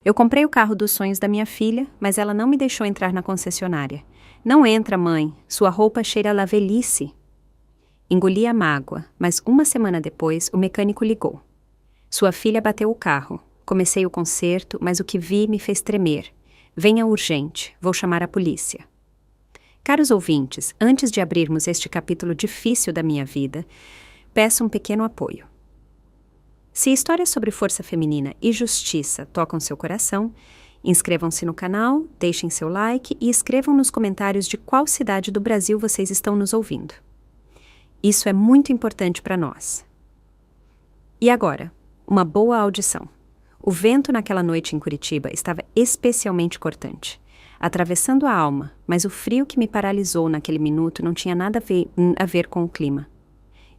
Eu comprei o carro dos sonhos da minha filha, mas ela não me deixou entrar na concessionária. Não entra, mãe. Sua roupa cheira a velhice. Engoli a mágoa, mas uma semana depois o mecânico ligou. Sua filha bateu o carro. Comecei o conserto, mas o que vi me fez tremer. Venha urgente, vou chamar a polícia. Caros ouvintes, antes de abrirmos este capítulo difícil da minha vida, peço um pequeno apoio. Se histórias sobre força feminina e justiça tocam seu coração, inscrevam-se no canal, deixem seu like e escrevam nos comentários de qual cidade do Brasil vocês estão nos ouvindo. Isso é muito importante para nós. E agora, uma boa audição. O vento naquela noite em Curitiba estava especialmente cortante, atravessando a alma, mas o frio que me paralisou naquele minuto não tinha nada a ver com o clima.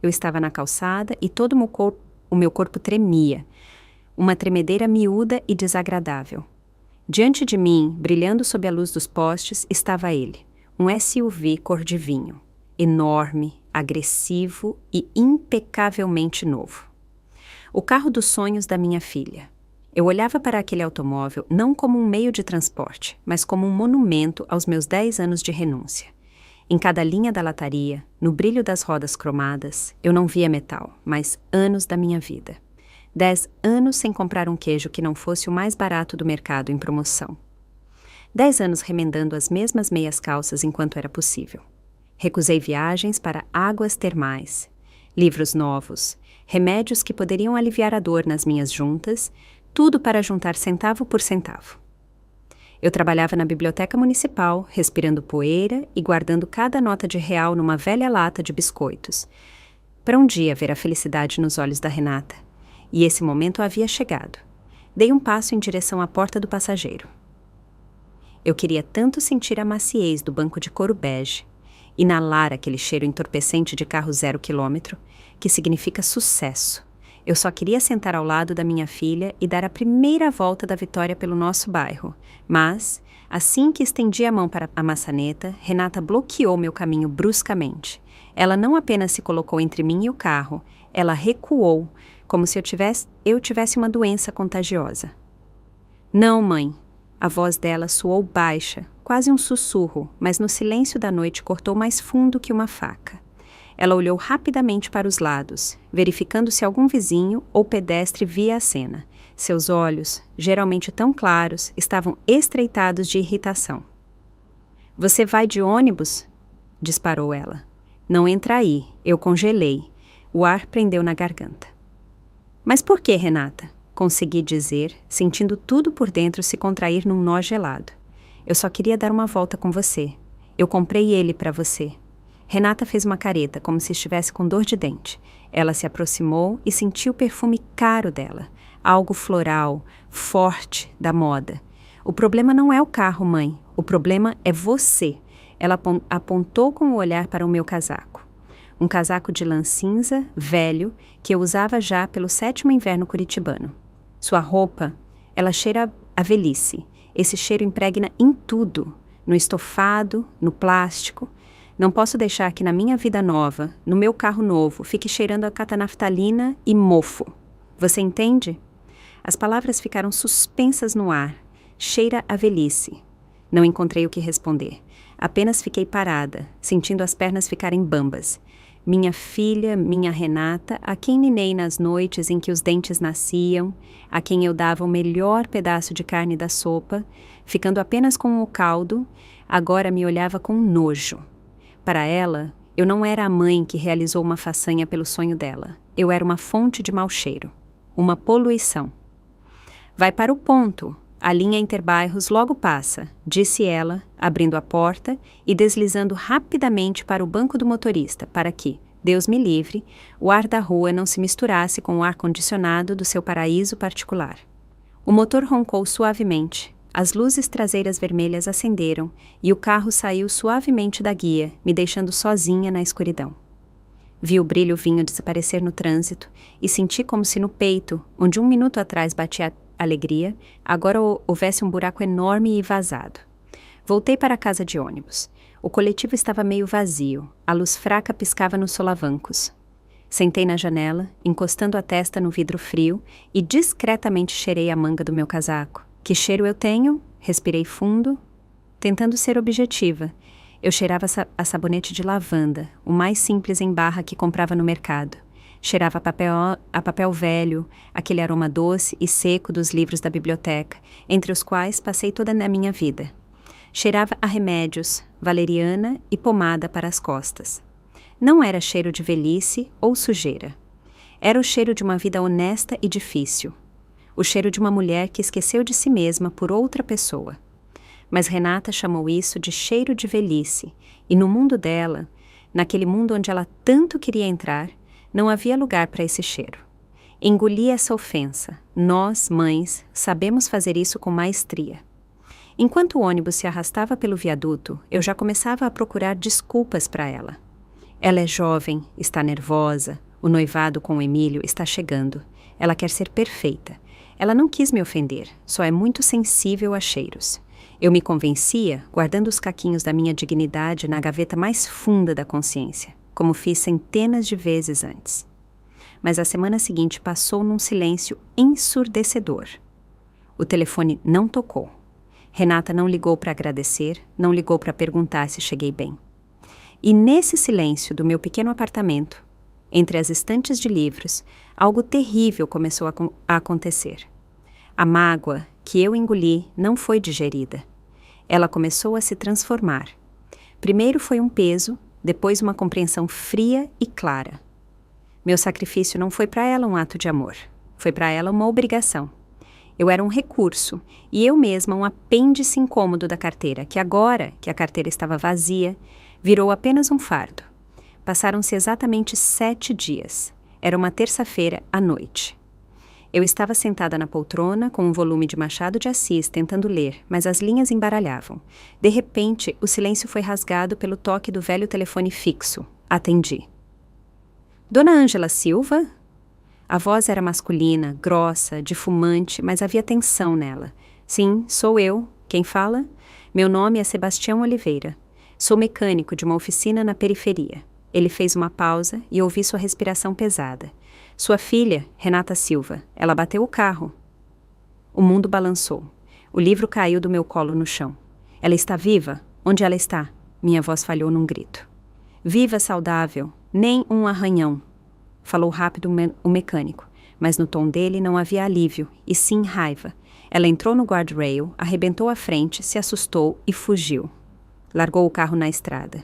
Eu estava na calçada e todo o meu corpo tremia, uma tremedeira miúda e desagradável. Diante de mim, brilhando sob a luz dos postes, estava ele, um SUV cor de vinho, enorme, agressivo e impecavelmente novo. O carro dos sonhos da minha filha. Eu olhava para aquele automóvel não como um meio de transporte, mas como um monumento aos meus 10 anos de renúncia. Em cada linha da lataria, no brilho das rodas cromadas, eu não via metal, mas anos da minha vida. 10 anos sem comprar um queijo que não fosse o mais barato do mercado em promoção. 10 anos remendando as mesmas meias calças enquanto era possível. Recusei viagens para águas termais, livros novos, remédios que poderiam aliviar a dor nas minhas juntas, tudo para juntar centavo por centavo. Eu trabalhava na biblioteca municipal, respirando poeira e guardando cada nota de real numa velha lata de biscoitos, para um dia ver a felicidade nos olhos da Renata. E esse momento havia chegado. Dei um passo em direção à porta do passageiro. Eu queria tanto sentir a maciez do banco de couro bege, inalar aquele cheiro entorpecente de carro 0 km, que significa sucesso. Eu só queria sentar ao lado da minha filha e dar a primeira volta da vitória pelo nosso bairro. Mas, assim que estendi a mão para a maçaneta, Renata bloqueou meu caminho bruscamente. Ela não apenas se colocou entre mim e o carro, ela recuou, como se eu tivesse uma doença contagiosa. Não, mãe. A voz dela soou baixa, quase um sussurro, mas no silêncio da noite cortou mais fundo que uma faca. Ela olhou rapidamente para os lados, verificando se algum vizinho ou pedestre via a cena. Seus olhos, geralmente tão claros, estavam estreitados de irritação. Você vai de ônibus? Disparou ela. Não entra aí, eu congelei. O ar prendeu na garganta. Mas por que, Renata? Consegui dizer, sentindo tudo por dentro se contrair num nó gelado. Eu só queria dar uma volta com você. Eu comprei ele para você. Renata fez uma careta, como se estivesse com dor de dente. Ela se aproximou e sentiu o perfume caro dela. Algo floral, forte, da moda. O problema não é o carro, mãe. O problema é você. Ela apontou com o olhar para o meu casaco. Um casaco de lã cinza, velho, que eu usava já pelo 7º inverno curitibano. Sua roupa, ela cheira a velhice. Esse cheiro impregna em tudo. No estofado, no plástico. Não posso deixar que na minha vida nova, no meu carro novo, fique cheirando a catanaftalina e mofo. Você entende? As palavras ficaram suspensas no ar. Cheira a velhice. Não encontrei o que responder. Apenas fiquei parada, sentindo as pernas ficarem bambas. Minha filha, minha Renata, a quem ninei nas noites em que os dentes nasciam, a quem eu dava o melhor pedaço de carne da sopa, ficando apenas com o caldo, agora me olhava com nojo. Para ela, eu não era a mãe que realizou uma façanha pelo sonho dela. Eu era uma fonte de mau cheiro. Uma poluição. Vai para o ponto. A linha interbairros logo passa, disse ela, abrindo a porta e deslizando rapidamente para o banco do motorista, para que, Deus me livre, o ar da rua não se misturasse com o ar-condicionado do seu paraíso particular. O motor roncou suavemente. As luzes traseiras vermelhas acenderam e o carro saiu suavemente da guia, me deixando sozinha na escuridão. Vi o brilho vinho desaparecer no trânsito e senti como se no peito, onde um minuto atrás batia alegria, agora houvesse um buraco enorme e vazado. Voltei para a casa de ônibus. O coletivo estava meio vazio, a luz fraca piscava nos solavancos. Sentei na janela, encostando a testa no vidro frio e discretamente cheirei a manga do meu casaco. Que cheiro eu tenho? Respirei fundo, tentando ser objetiva. Eu cheirava a sabonete de lavanda, o mais simples em barra que comprava no mercado. Cheirava a papel velho, aquele aroma doce e seco dos livros da biblioteca, entre os quais passei toda a minha vida. Cheirava a remédios, valeriana e pomada para as costas. Não era cheiro de velhice ou sujeira. Era o cheiro de uma vida honesta e difícil. O cheiro de uma mulher que esqueceu de si mesma por outra pessoa. Mas Renata chamou isso de cheiro de velhice, e no mundo dela, naquele mundo onde ela tanto queria entrar, não havia lugar para esse cheiro. Engoli essa ofensa. Nós, mães, sabemos fazer isso com maestria. Enquanto o ônibus se arrastava pelo viaduto, eu já começava a procurar desculpas para ela. Ela é jovem, está nervosa, o noivado com o Emílio está chegando. Ela quer ser perfeita. Ela não quis me ofender, só é muito sensível a cheiros. Eu me convencia, guardando os caquinhos da minha dignidade na gaveta mais funda da consciência, como fiz centenas de vezes antes. Mas a semana seguinte passou num silêncio ensurdecedor. O telefone não tocou. Renata não ligou para agradecer, não ligou para perguntar se cheguei bem. E nesse silêncio do meu pequeno apartamento, entre as estantes de livros, algo terrível começou a acontecer. A mágoa que eu engoli não foi digerida. Ela começou a se transformar. Primeiro foi um peso, depois uma compreensão fria e clara. Meu sacrifício não foi para ela um ato de amor. Foi para ela uma obrigação. Eu era um recurso e eu mesma um apêndice incômodo da carteira, que agora, que a carteira estava vazia, virou apenas um fardo. Passaram-se exatamente 7 dias. Era uma terça-feira à noite. Eu estava sentada na poltrona com um volume de Machado de Assis tentando ler, mas as linhas embaralhavam. De repente, o silêncio foi rasgado pelo toque do velho telefone fixo. Atendi. Dona Ângela Silva? A voz era masculina, grossa, defumante, mas havia tensão nela. Sim, sou eu. Quem fala? Meu nome é Sebastião Oliveira. Sou mecânico de uma oficina na periferia. Ele fez uma pausa e ouvi sua respiração pesada. Sua filha, Renata Silva, ela bateu o carro. O mundo balançou. O livro caiu do meu colo no chão. Ela está viva? Onde ela está? Minha voz falhou num grito. Viva, saudável, nem um arranhão. Falou rápido o mecânico, mas no tom dele não havia alívio, e sim raiva. Ela entrou no guardrail, arrebentou a frente, se assustou e fugiu. Largou o carro na estrada.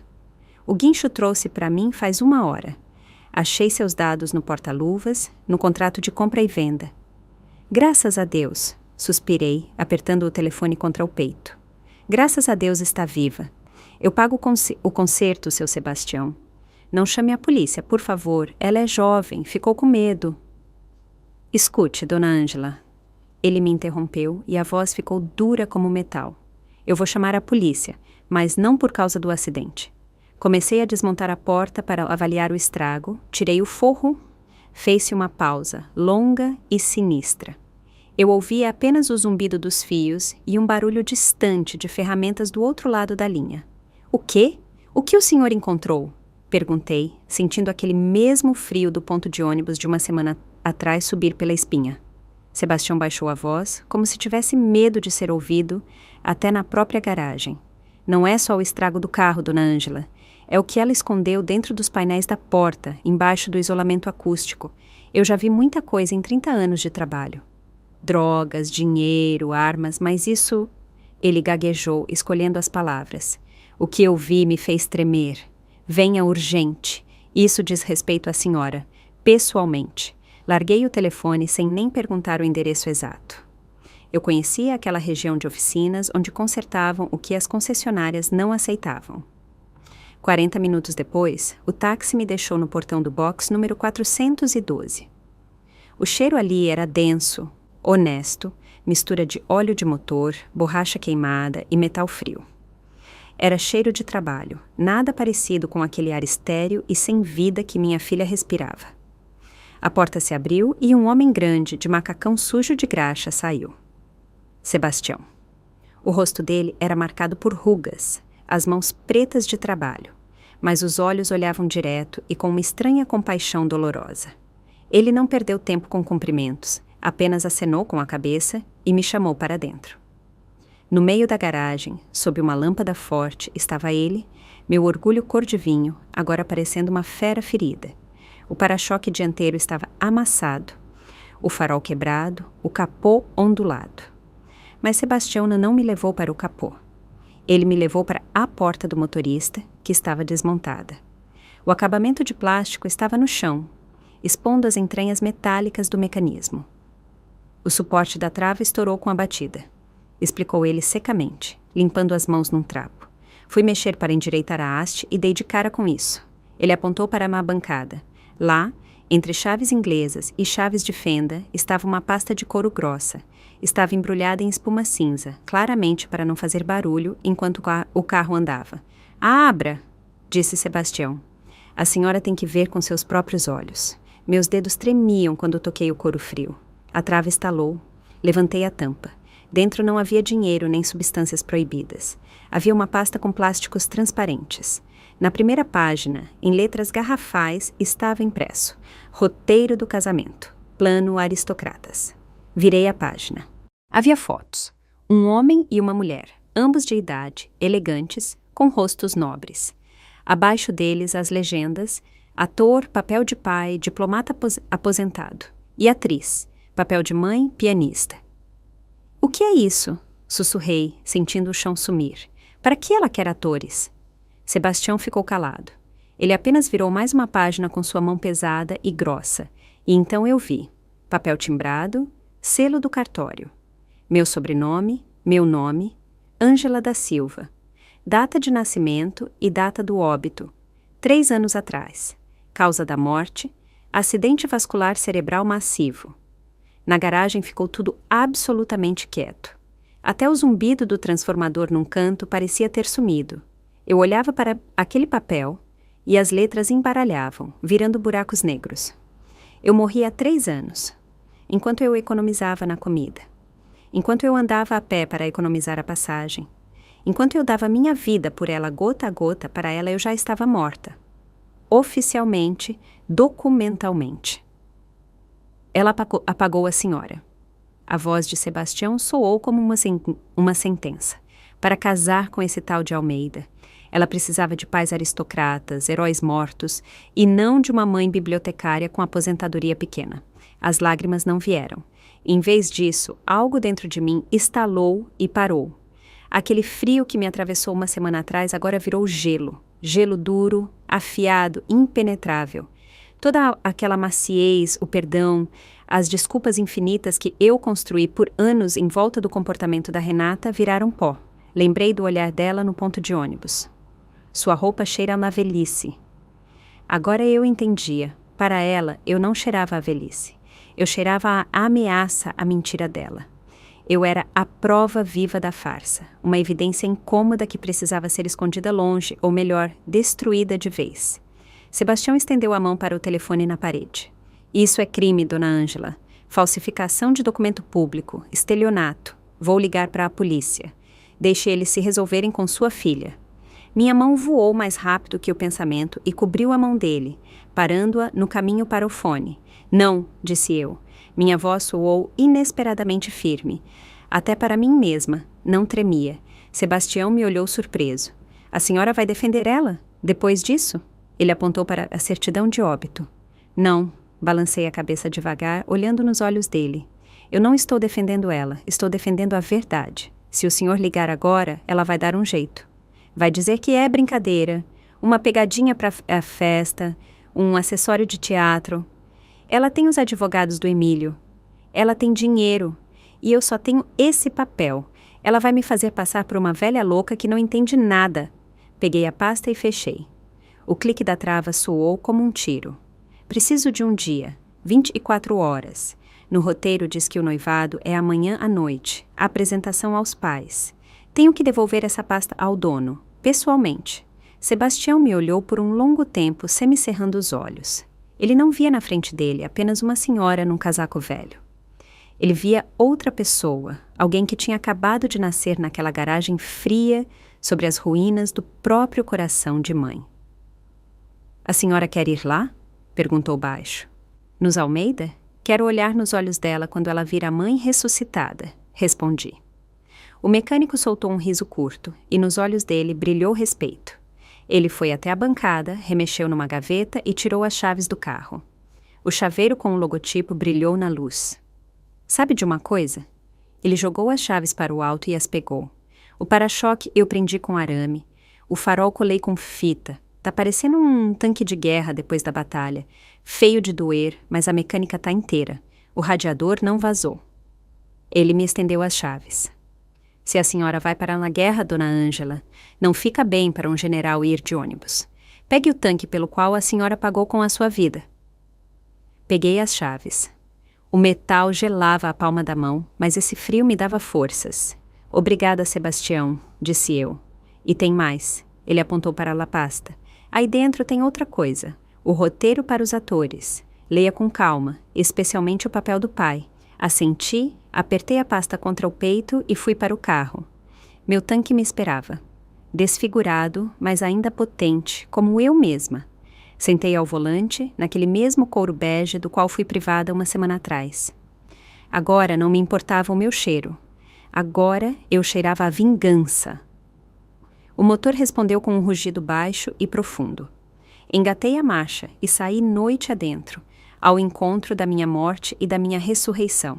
O guincho trouxe para mim faz 1 hora. Achei seus dados no porta-luvas, no contrato de compra e venda. Graças a Deus, suspirei, apertando o telefone contra o peito. Graças a Deus está viva. Eu pago o conserto, seu Sebastião. Não chame a polícia, por favor. Ela é jovem, ficou com medo. Escute, dona Ângela. Ele me interrompeu e a voz ficou dura como metal. Eu vou chamar a polícia, mas não por causa do acidente. Comecei a desmontar a porta para avaliar o estrago, tirei o forro, fez-se uma pausa, longa e sinistra. Eu ouvia apenas o zumbido dos fios e um barulho distante de ferramentas do outro lado da linha. O quê? O que o senhor encontrou? Perguntei, sentindo aquele mesmo frio do ponto de ônibus de uma semana atrás subir pela espinha. Sebastião baixou a voz, como se tivesse medo de ser ouvido, até na própria garagem. Não é só o estrago do carro, dona Ângela. É o que ela escondeu dentro dos painéis da porta, embaixo do isolamento acústico. Eu já vi muita coisa em 30 anos de trabalho. Drogas, dinheiro, armas, mas isso... Ele gaguejou, escolhendo as palavras. O que eu vi me fez tremer. Venha urgente. Isso diz respeito à senhora. Pessoalmente. Larguei o telefone sem nem perguntar o endereço exato. Eu conhecia aquela região de oficinas onde consertavam o que as concessionárias não aceitavam. 40 minutos depois, o táxi me deixou no portão do box número 412. O cheiro ali era denso, honesto, mistura de óleo de motor, borracha queimada e metal frio. Era cheiro de trabalho, nada parecido com aquele ar estéril e sem vida que minha filha respirava. A porta se abriu e um homem grande, de macacão sujo de graxa, saiu. Sebastião. O rosto dele era marcado por rugas, as mãos pretas de trabalho, mas os olhos olhavam direto e com uma estranha compaixão dolorosa. Ele não perdeu tempo com cumprimentos, Apenas acenou com a cabeça e me chamou para dentro. No meio da garagem, sob uma lâmpada forte, estava ele, meu orgulho cor de vinho, agora parecendo uma fera ferida. O para-choque dianteiro estava amassado, o farol quebrado, o capô ondulado. Mas Sebastião não me levou para o capô. Ele me levou para a porta do motorista, que estava desmontada. O acabamento de plástico estava no chão, expondo as entranhas metálicas do mecanismo. O suporte da trava estourou com a batida, explicou ele secamente, limpando as mãos num trapo. Fui mexer para endireitar a haste e dei de cara com isso. Ele apontou para uma bancada. Lá, entre chaves inglesas e chaves de fenda, estava uma pasta de couro grossa. Estava embrulhada em espuma cinza, claramente para não fazer barulho enquanto o carro andava. "Abra!", disse Sebastião. "A senhora tem que ver com seus próprios olhos." Meus dedos tremiam quando toquei o couro frio. A trava estalou. Levantei a tampa. Dentro não havia dinheiro nem substâncias proibidas. Havia uma pasta com plásticos transparentes. Na primeira página, em letras garrafais, estava impresso: "Roteiro do casamento. Plano aristocratas." Virei a página. Havia fotos. Um homem e uma mulher, ambos de idade, elegantes, com rostos nobres. Abaixo deles as legendas: ator, papel de pai, diplomata aposentado. E atriz, papel de mãe, pianista. "O que é isso?", sussurrei, sentindo o chão sumir. "Para que ela quer atores?" Sebastião ficou calado. Ele apenas virou mais uma página com sua mão pesada e grossa, e então eu vi: papel timbrado, selo do cartório. Meu sobrenome, meu nome, Ângela da Silva. Data de nascimento e data do óbito: 3 anos atrás. Causa da morte: acidente vascular cerebral massivo. Na garagem ficou tudo absolutamente quieto. Até o zumbido do transformador num canto parecia ter sumido. Eu olhava para aquele papel e as letras embaralhavam, virando buracos negros. Eu morri há 3 anos, enquanto eu economizava na comida. Enquanto eu andava a pé para economizar a passagem. Enquanto eu dava minha vida por ela gota a gota, para ela eu já estava morta. Oficialmente, documentalmente. Ela apagou a senhora. A voz de Sebastião soou como uma sentença. Para casar com esse tal de Almeida, ela precisava de pais aristocratas, heróis mortos, e não de uma mãe bibliotecária com aposentadoria pequena. As lágrimas não vieram. Em vez disso, algo dentro de mim estalou e parou. Aquele frio que me atravessou uma semana atrás agora virou gelo. Gelo duro, afiado, impenetrável. Toda aquela maciez, o perdão, as desculpas infinitas que eu construí por anos em volta do comportamento da Renata viraram pó. Lembrei do olhar dela no ponto de ônibus. Sua roupa cheira na velhice. Agora eu entendia. Para ela, eu não cheirava a velhice. Eu cheirava a ameaça, a mentira dela. Eu era a prova viva da farsa, uma evidência incômoda que precisava ser escondida longe, ou melhor, destruída de vez. Sebastião estendeu a mão para o telefone na parede. "Isso é crime, dona Ângela. Falsificação de documento público, estelionato. Vou ligar para a polícia. Deixe eles se resolverem com sua filha." Minha mão voou mais rápido que o pensamento e cobriu a mão dele, parando-a no caminho para o fone. "Não", disse eu. Minha voz soou inesperadamente firme. Até para mim mesma, não tremia. Sebastião me olhou surpreso. "A senhora vai defender ela? Depois disso?" Ele apontou para a certidão de óbito. "Não", balancei a cabeça devagar, olhando nos olhos dele. "Eu não estou defendendo ela, estou defendendo a verdade. Se o senhor ligar agora, ela vai dar um jeito. Vai dizer que é brincadeira, uma pegadinha para a festa, um acessório de teatro. Ela tem os advogados do Emílio. Ela tem dinheiro. E eu só tenho esse papel. Ela vai me fazer passar por uma velha louca que não entende nada." Peguei a pasta e fechei. O clique da trava soou como um tiro. "Preciso de um dia, 24 horas. No roteiro diz que o noivado é amanhã à noite. A apresentação aos pais. Tenho que devolver essa pasta ao dono, pessoalmente." Sebastião me olhou por um longo tempo, semicerrando os olhos. Ele não via na frente dele apenas uma senhora num casaco velho. Ele via outra pessoa, alguém que tinha acabado de nascer naquela garagem fria sobre as ruínas do próprio coração de mãe. "A senhora quer ir lá?", perguntou baixo. "Nos Almeida? Quero olhar nos olhos dela quando ela vir a mãe ressuscitada, respondi. O mecânico soltou um riso curto e nos olhos dele brilhou respeito. Ele foi até a bancada, remexeu numa gaveta e tirou as chaves do carro. O chaveiro com o logotipo brilhou na luz. Sabe de uma coisa? Ele jogou as chaves para o alto e as pegou. O para-choque eu prendi com arame. O farol colei com fita. Tá parecendo um tanque de guerra depois da batalha. Feio de doer, mas a mecânica tá inteira. O radiador não vazou. Ele me estendeu as chaves. Se a senhora vai para a guerra, dona Ângela, não fica bem para um general ir de ônibus. Pegue o tanque pelo qual a senhora pagou com a sua vida. Peguei as chaves. O metal gelava a palma da mão, mas esse frio me dava forças. Obrigada, Sebastião, disse eu. E tem mais. Ele apontou para a pasta. Aí dentro tem outra coisa. O roteiro para os atores. Leia com calma, especialmente o papel do pai. Assenti, apertei a pasta contra o peito e fui para o carro. Meu tanque me esperava. Desfigurado, mas ainda potente, como eu mesma. Sentei ao volante, naquele mesmo couro bege do qual fui privada uma semana atrás. Agora não me importava o meu cheiro. Agora eu cheirava a vingança. O motor respondeu com um rugido baixo e profundo. Engatei a marcha e saí noite adentro, ao encontro da minha morte e da minha ressurreição.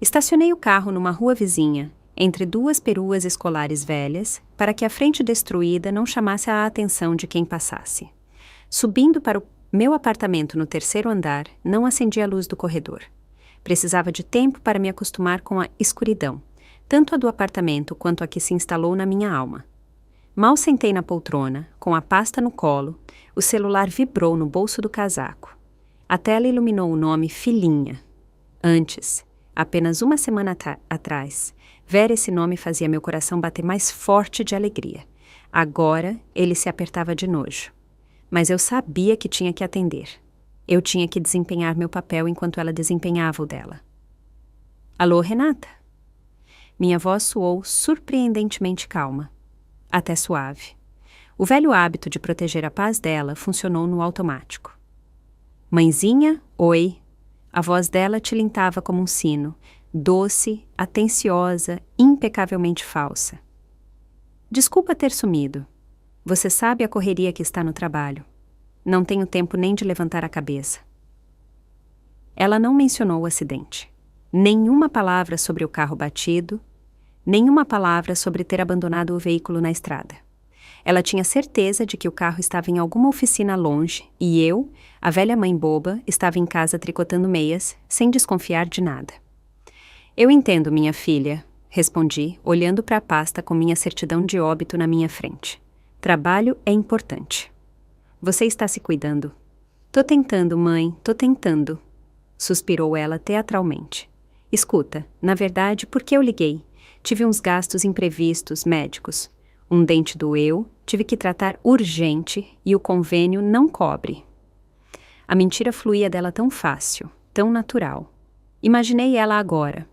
Estacionei o carro numa rua vizinha, entre duas peruas escolares velhas, para que a frente destruída não chamasse a atenção de quem passasse. Subindo para o meu apartamento no 3º andar, não acendi a luz do corredor. Precisava de tempo para me acostumar com a escuridão, tanto a do apartamento quanto a que se instalou na minha alma. Mal sentei na poltrona, com a pasta no colo, o celular vibrou no bolso do casaco. A tela iluminou o nome Filhinha. Antes, apenas uma semana atrás, ver esse nome fazia meu coração bater mais forte de alegria. Agora, ele se apertava de nojo. Mas eu sabia que tinha que atender. Eu tinha que desempenhar meu papel enquanto ela desempenhava o dela. Alô, Renata? Minha voz soou surpreendentemente calma, até suave. O velho hábito de proteger a paz dela funcionou no automático. Mãezinha, oi. A voz dela tilintava como um sino, doce, atenciosa, impecavelmente falsa. Desculpa ter sumido. Você sabe a correria que está no trabalho. Não tenho tempo nem de levantar a cabeça. Ela não mencionou o acidente. Nenhuma palavra sobre o carro batido, nenhuma palavra sobre ter abandonado o veículo na estrada. Ela tinha certeza de que o carro estava em alguma oficina longe e eu, a velha mãe boba, estava em casa tricotando meias, sem desconfiar de nada. Eu entendo, minha filha, respondi, olhando para a pasta com minha certidão de óbito na minha frente. Trabalho é importante. Você está se cuidando? Tô tentando, mãe, tô tentando, suspirou ela teatralmente. Escuta, na verdade, por que eu liguei? Tive uns gastos imprevistos médicos. Um dente doeu, tive que tratar urgente e o convênio não cobre. A mentira fluía dela tão fácil, tão natural. Imaginei ela agora.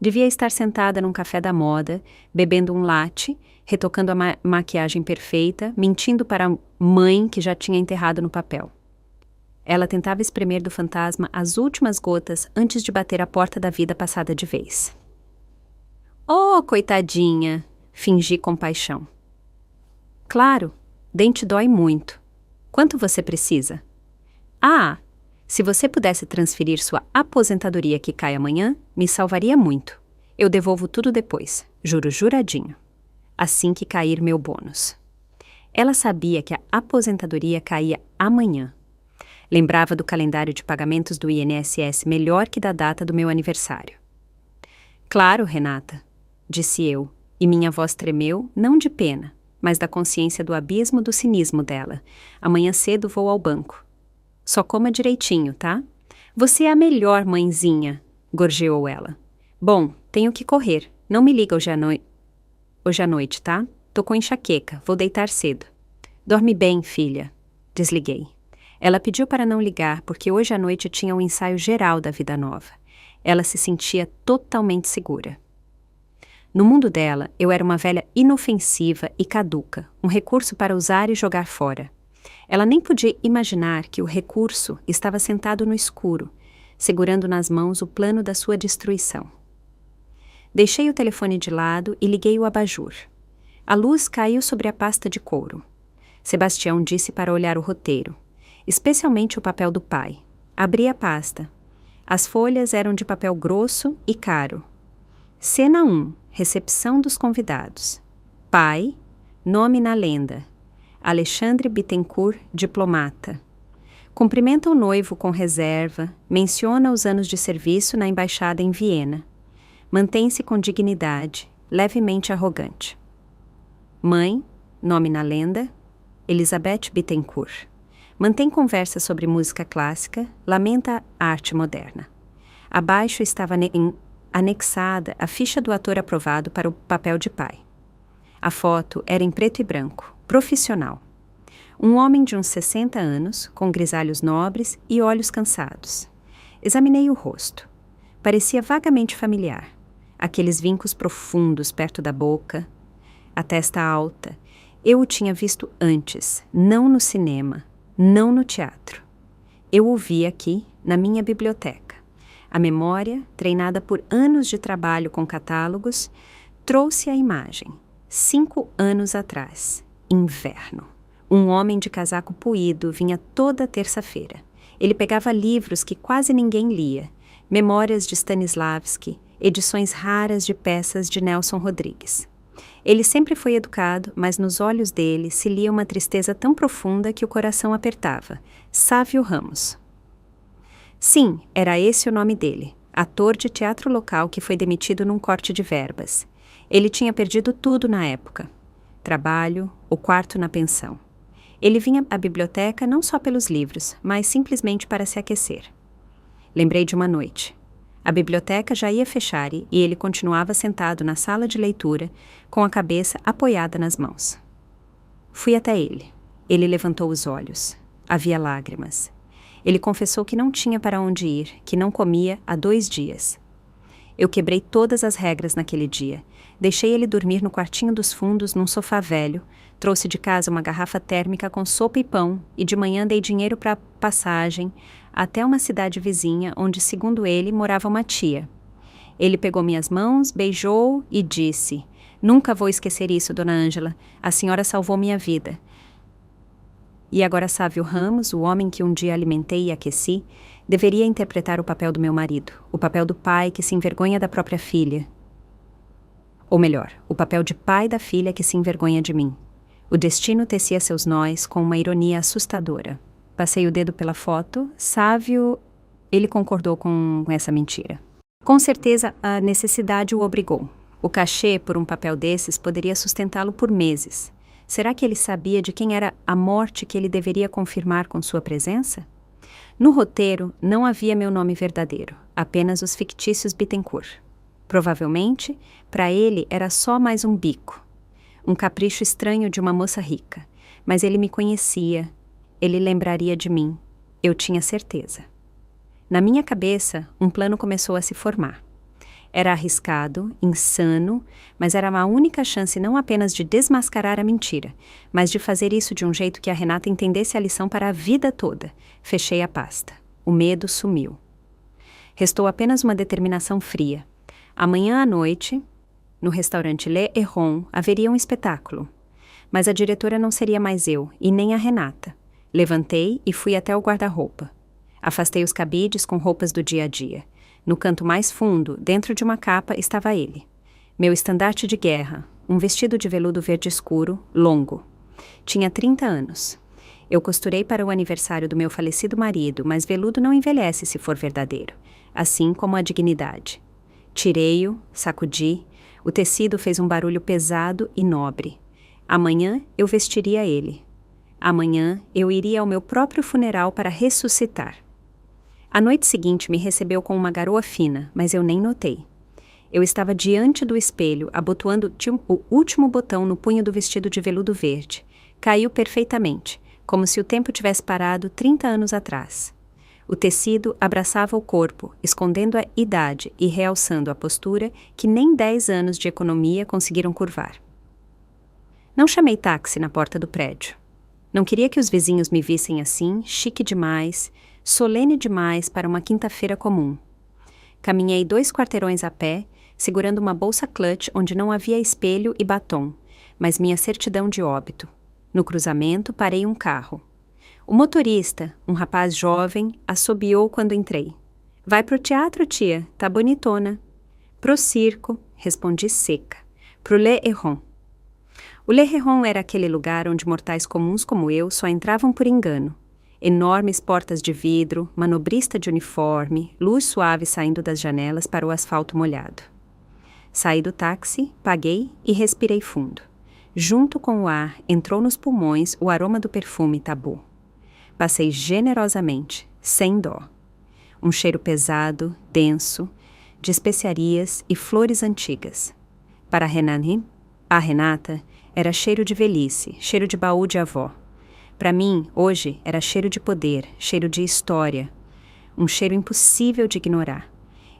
Devia estar sentada num café da moda, bebendo um latte, retocando a maquiagem perfeita, mentindo para a mãe que já tinha enterrado no papel. Ela tentava espremer do fantasma as últimas gotas antes de bater a porta da vida passada de vez. Oh, coitadinha! Fingi compaixão. Claro, dente dói muito. Quanto você precisa? Ah, se você pudesse transferir sua aposentadoria que cai amanhã, me salvaria muito. Eu devolvo tudo depois, juro juradinho. Assim que cair meu bônus. Ela sabia que a aposentadoria caía amanhã. Lembrava do calendário de pagamentos do INSS melhor que da data do meu aniversário. Claro, Renata, disse eu, e minha voz tremeu, não de pena, mas da consciência do abismo do cinismo dela. Amanhã cedo vou ao banco. Só coma direitinho, tá? Você é a melhor mãezinha, gorjeou ela. Bom, tenho que correr. Não me liga hoje à noite, tá? Tô com enxaqueca, vou deitar cedo. Dorme bem, filha. Desliguei. Ela pediu para não ligar porque hoje à noite tinha um ensaio geral da Vida Nova. Ela se sentia totalmente segura. No mundo dela, eu era uma velha inofensiva e caduca, um recurso para usar e jogar fora. Ela nem podia imaginar que o recurso estava sentado no escuro, segurando nas mãos o plano da sua destruição. Deixei o telefone de lado e liguei o abajur. A luz caiu sobre a pasta de couro. Sebastião disse para olhar o roteiro, especialmente o papel do pai. Abri a pasta. As folhas eram de papel grosso e caro. Cena 1. Recepção dos convidados. Pai. Nome na lenda. Alexandre Bittencourt, diplomata. Cumprimenta o noivo com reserva, menciona os anos de serviço na embaixada em Viena. Mantém-se com dignidade, levemente arrogante. Mãe, nome na lenda, Elizabeth Bittencourt. Mantém conversa sobre música clássica, lamenta a arte moderna. Abaixo estava anexada a ficha do ator aprovado para o papel de pai. A foto era em preto e branco, profissional. Um homem de uns 60 anos, com grisalhos nobres e olhos cansados. Examinei o rosto. Parecia vagamente familiar. Aqueles vincos profundos perto da boca, a testa alta. Eu o tinha visto antes, não no cinema, não no teatro. Eu o vi aqui, na minha biblioteca. A memória, treinada por anos de trabalho com catálogos, trouxe a imagem. 5 anos atrás, inverno. Um homem de casaco puído vinha toda terça-feira. Ele pegava livros que quase ninguém lia, memórias de Stanislavski, edições raras de peças de Nelson Rodrigues. Ele sempre foi educado, mas nos olhos dele se lia uma tristeza tão profunda que o coração apertava. Sávio Ramos. Sim, era esse o nome dele, ator de teatro local que foi demitido num corte de verbas. Ele tinha perdido tudo na época. Trabalho, o quarto na pensão. Ele vinha à biblioteca não só pelos livros, mas simplesmente para se aquecer. Lembrei de uma noite. A biblioteca já ia fechar e ele continuava sentado na sala de leitura, com a cabeça apoiada nas mãos. Fui até ele. Ele levantou os olhos. Havia lágrimas. Ele confessou que não tinha para onde ir, que não comia há 2 dias. Eu quebrei todas as regras naquele dia. Deixei ele dormir no quartinho dos fundos, num sofá velho. Trouxe de casa uma garrafa térmica com sopa e pão e de manhã dei dinheiro para passagem até uma cidade vizinha onde, segundo ele, morava uma tia. Ele pegou minhas mãos, beijou e disse: "Nunca vou esquecer isso, dona Ângela. A senhora salvou minha vida." E agora Sávio Ramos, o homem que um dia alimentei e aqueci, deveria interpretar o papel do meu marido, o papel do pai que se envergonha da própria filha. Ou melhor, o papel de pai da filha que se envergonha de mim. O destino tecia seus nós com uma ironia assustadora. Passei o dedo pela foto. Sávio, ele concordou com essa mentira. Com certeza, a necessidade o obrigou. O cachê por um papel desses poderia sustentá-lo por meses. Será que ele sabia de quem era a morte que ele deveria confirmar com sua presença? No roteiro, não havia meu nome verdadeiro, apenas os fictícios Bittencourt. Provavelmente, para ele era só mais um bico. Um capricho estranho de uma moça rica. Mas ele me conhecia. Ele lembraria de mim. Eu tinha certeza. Na minha cabeça, um plano começou a se formar. Era arriscado, insano, mas era a única chance não apenas de desmascarar a mentira, mas de fazer isso de um jeito que a Renata entendesse a lição para a vida toda. Fechei a pasta. O medo sumiu. Restou apenas uma determinação fria. Amanhã à noite, no restaurante Le Héron, haveria um espetáculo. Mas a diretora não seria mais eu, e nem a Renata. Levantei e fui até o guarda-roupa. Afastei os cabides com roupas do dia a dia. No canto mais fundo, dentro de uma capa, estava ele. Meu estandarte de guerra, um vestido de veludo verde escuro, longo. Tinha 30 anos. Eu costurei para o aniversário do meu falecido marido, mas veludo não envelhece se for verdadeiro, assim como a dignidade. Tirei-o, sacudi, o tecido fez um barulho pesado e nobre. Amanhã eu vestiria ele. Amanhã eu iria ao meu próprio funeral para ressuscitar. A noite seguinte me recebeu com uma garoa fina, mas eu nem notei. Eu estava diante do espelho, abotoando o último botão no punho do vestido de veludo verde. Caiu perfeitamente, como se o tempo tivesse parado 30 anos atrás. O tecido abraçava o corpo, escondendo a idade e realçando a postura que nem 10 anos de economia conseguiram curvar. Não chamei táxi na porta do prédio. Não queria que os vizinhos me vissem assim, chique demais, solene demais para uma quinta-feira comum. Caminhei 2 quarteirões a pé, segurando uma bolsa clutch onde não havia espelho e batom, mas minha certidão de óbito. No cruzamento, parei um carro. O motorista, um rapaz jovem, assobiou quando entrei. Vai pro teatro, tia, tá bonitona. Pro circo, respondi seca. Pro Le Héron. O Le Héron era aquele lugar onde mortais comuns como eu só entravam por engano. Enormes portas de vidro, manobrista de uniforme, luz suave saindo das janelas para o asfalto molhado. Saí do táxi, paguei e respirei fundo. Junto com o ar, entrou nos pulmões o aroma do perfume Tabu. Passei generosamente, sem dó. Um cheiro pesado, denso, de especiarias e flores antigas. Para a Renata, era cheiro de velhice, cheiro de baú de avó. Para mim, hoje, era cheiro de poder, cheiro de história. Um cheiro impossível de ignorar.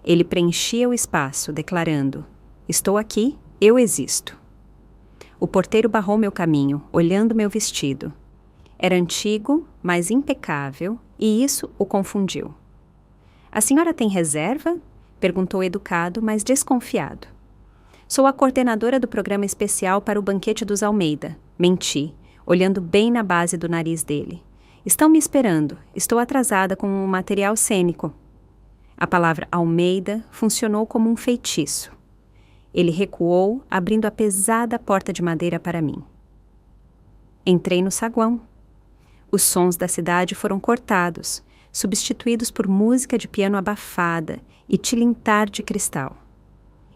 Ele preenchia o espaço, declarando: estou aqui, eu existo. O porteiro barrou meu caminho, olhando meu vestido. Era antigo, mas impecável, e isso o confundiu. A senhora tem reserva? Perguntou educado, mas desconfiado. Sou a coordenadora do programa especial para o banquete dos Almeida. Menti, olhando bem na base do nariz dele. Estão me esperando. Estou atrasada com o material cênico. A palavra Almeida funcionou como um feitiço. Ele recuou, abrindo a pesada porta de madeira para mim. Entrei no saguão. Os sons da cidade foram cortados, substituídos por música de piano abafada e tilintar de cristal.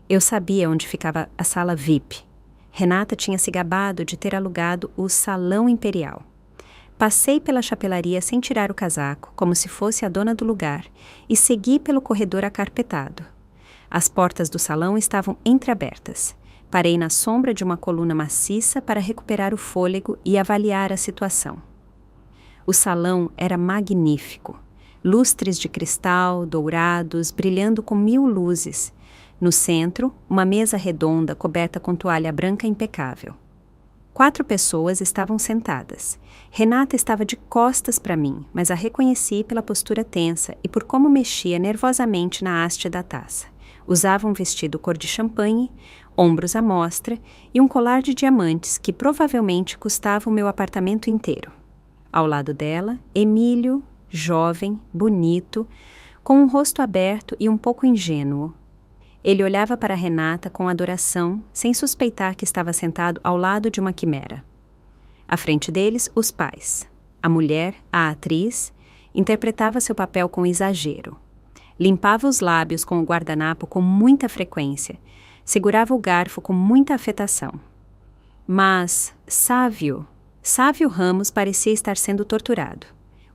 Eu sabia onde ficava a sala VIP. Renata tinha se gabado de ter alugado o Salão Imperial. Passei pela chapelaria sem tirar o casaco, como se fosse a dona do lugar, e segui pelo corredor acarpetado. As portas do salão estavam entreabertas. Parei na sombra de uma coluna maciça para recuperar o fôlego e avaliar a situação. O salão era magnífico. Lustres de cristal, dourados, brilhando com 1000 luzes. No centro, uma mesa redonda coberta com toalha branca impecável. 4 pessoas estavam sentadas. Renata estava de costas para mim, mas a reconheci pela postura tensa e por como mexia nervosamente na haste da taça. Usava um vestido cor de champanhe, ombros à mostra e um colar de diamantes que provavelmente custava o meu apartamento inteiro. Ao lado dela, Emílio, jovem, bonito, com um rosto aberto e um pouco ingênuo. Ele olhava para Renata com adoração, sem suspeitar que estava sentado ao lado de uma quimera. À frente deles, os pais. A mulher, a atriz, interpretava seu papel com exagero. Limpava os lábios com o guardanapo com muita frequência, segurava o garfo com muita afetação. Mas Sávio Ramos parecia estar sendo torturado.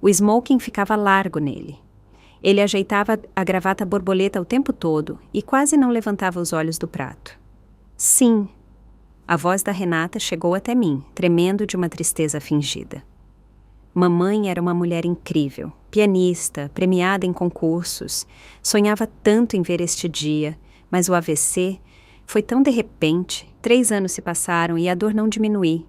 O smoking ficava largo nele. Ele ajeitava a gravata borboleta o tempo todo e quase não levantava os olhos do prato. Sim. A voz da Renata chegou até mim, tremendo de uma tristeza fingida. Mamãe era uma mulher incrível, pianista, premiada em concursos. Sonhava tanto em ver este dia, mas o AVC foi tão de repente. 3 anos se passaram e a dor não diminui.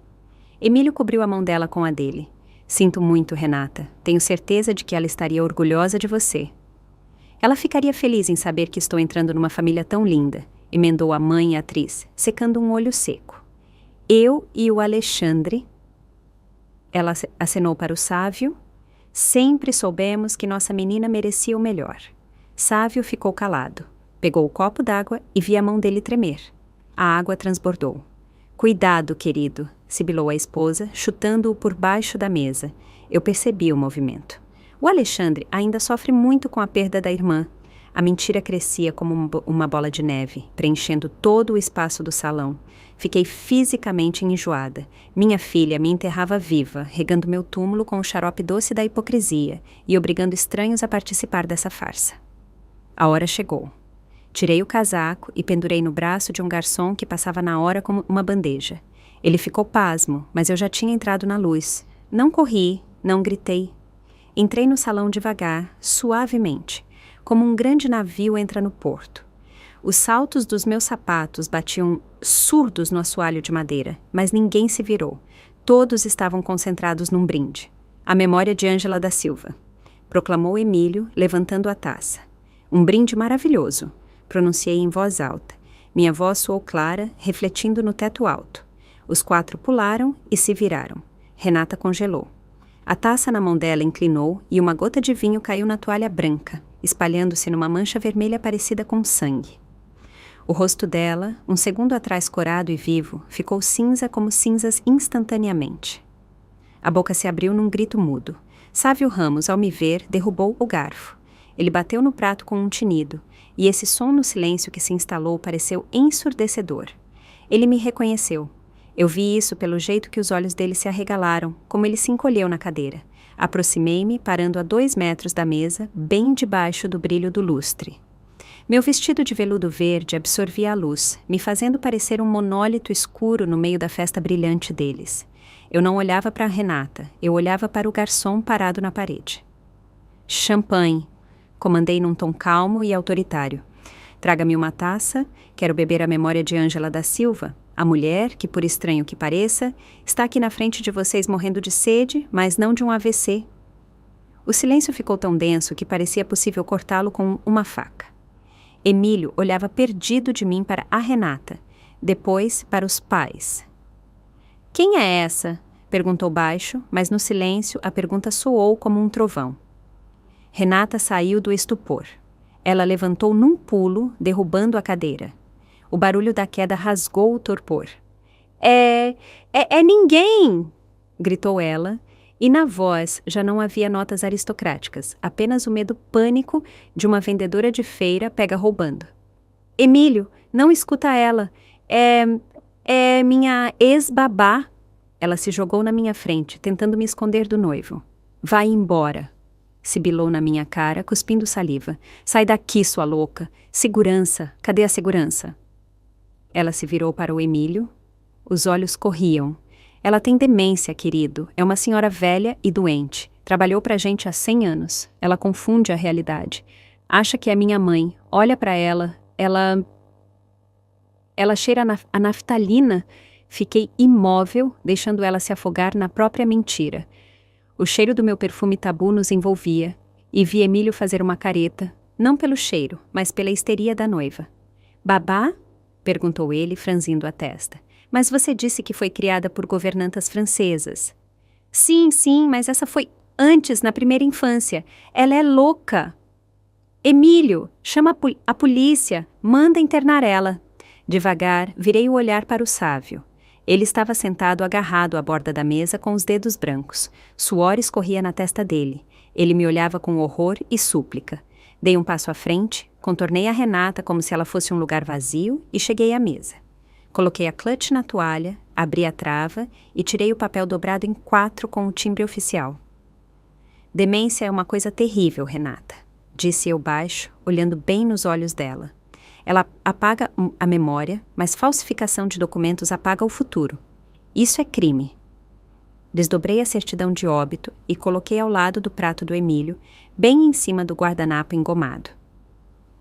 Emílio cobriu a mão dela com a dele. Sinto muito, Renata. Tenho certeza de que ela estaria orgulhosa de você. Ela ficaria feliz em saber que estou entrando numa família tão linda, emendou a mãe atriz, secando um olho seco. Eu e o Alexandre... Ela acenou para o Sávio. Sempre soubemos que nossa menina merecia o melhor. Sávio ficou calado. Pegou o copo d'água e vi a mão dele tremer. A água transbordou. Cuidado, querido, sibilou a esposa, chutando-o por baixo da mesa. Eu percebi o movimento. O Alexandre ainda sofre muito com a perda da irmã. A mentira crescia como uma bola de neve, preenchendo todo o espaço do salão. Fiquei fisicamente enjoada. Minha filha me enterrava viva, regando meu túmulo com o xarope doce da hipocrisia e obrigando estranhos a participar dessa farsa. A hora chegou. Tirei o casaco e pendurei no braço de um garçom que passava na hora com uma bandeja. Ele ficou pasmo, mas eu já tinha entrado na luz. Não corri, não gritei. Entrei no salão devagar, suavemente, como um grande navio entra no porto. Os saltos dos meus sapatos batiam surdos no assoalho de madeira, mas ninguém se virou. Todos estavam concentrados num brinde. A memória de Ângela da Silva. proclamou Emílio, levantando a taça. Um brinde maravilhoso, pronunciei em voz alta. Minha voz soou clara, refletindo no teto alto. Os 4 pularam e se viraram. Renata congelou. A taça na mão dela inclinou e uma gota de vinho caiu na toalha branca, espalhando-se numa mancha vermelha parecida com sangue. O rosto dela, um segundo atrás corado e vivo, ficou cinza como cinzas instantaneamente. A boca se abriu num grito mudo. Sávio Ramos, ao me ver, derrubou o garfo. Ele bateu no prato com um tinido, e esse som no silêncio que se instalou pareceu ensurdecedor. Ele me reconheceu. Eu vi isso pelo jeito que os olhos dele se arregalaram, como ele se encolheu na cadeira. Aproximei-me, parando a 2 metros da mesa, bem debaixo do brilho do lustre. Meu vestido de veludo verde absorvia a luz, me fazendo parecer um monólito escuro no meio da festa brilhante deles. Eu não olhava para Renata, eu olhava para o garçom parado na parede. Champanhe, comandei num tom calmo e autoritário. Traga-me uma taça, quero beber a memória de Ângela da Silva, a mulher que, por estranho que pareça, está aqui na frente de vocês morrendo de sede, mas não de um AVC. O silêncio ficou tão denso que parecia possível cortá-lo com uma faca. Emílio olhava perdido de mim para a Renata, depois para os pais. Quem é essa? Perguntou baixo, mas no silêncio a pergunta soou como um trovão. Renata saiu do estupor. Ela levantou num pulo, derrubando a cadeira. O barulho da queda rasgou o torpor. É ninguém! Gritou ela, e na voz já não havia notas aristocráticas, apenas o medo pânico de uma vendedora de feira pega roubando. Emílio, não escuta ela. É minha ex-babá. Ela se jogou na minha frente, tentando me esconder do noivo. Vai embora. Sibilou na minha cara, cuspindo saliva. Sai daqui, sua louca. Segurança. Cadê a segurança? Ela se virou para o Emílio. Os olhos corriam. Ela tem demência, querido. É uma senhora velha e doente. Trabalhou pra gente há 100 anos. Ela confunde a realidade. Acha que é minha mãe. Olha pra ela. Ela cheira a naftalina. Fiquei imóvel, deixando ela se afogar na própria mentira. O cheiro do meu perfume tabu nos envolvia, e vi Emílio fazer uma careta, não pelo cheiro, mas pela histeria da noiva. Babá? Perguntou ele, franzindo a testa. Mas você disse que foi criada por governantas francesas. Sim, mas essa foi antes, na primeira infância. Ela é louca. Emílio, chama a polícia, manda internar ela. Devagar, virei o olhar para o Sávio. Ele estava sentado agarrado à borda da mesa com os dedos brancos. Suor escorria na testa dele. Ele me olhava com horror e súplica. Dei um passo à frente, contornei a Renata como se ela fosse um lugar vazio e cheguei à mesa. Coloquei a clutch na toalha, abri a trava e tirei o papel dobrado em 4 com o timbre oficial. Demência é uma coisa terrível, Renata, disse eu baixo, olhando bem nos olhos dela. Ela apaga a memória, mas falsificação de documentos apaga o futuro. Isso é crime. Desdobrei a certidão de óbito e coloquei ao lado do prato do Emílio, bem em cima do guardanapo engomado.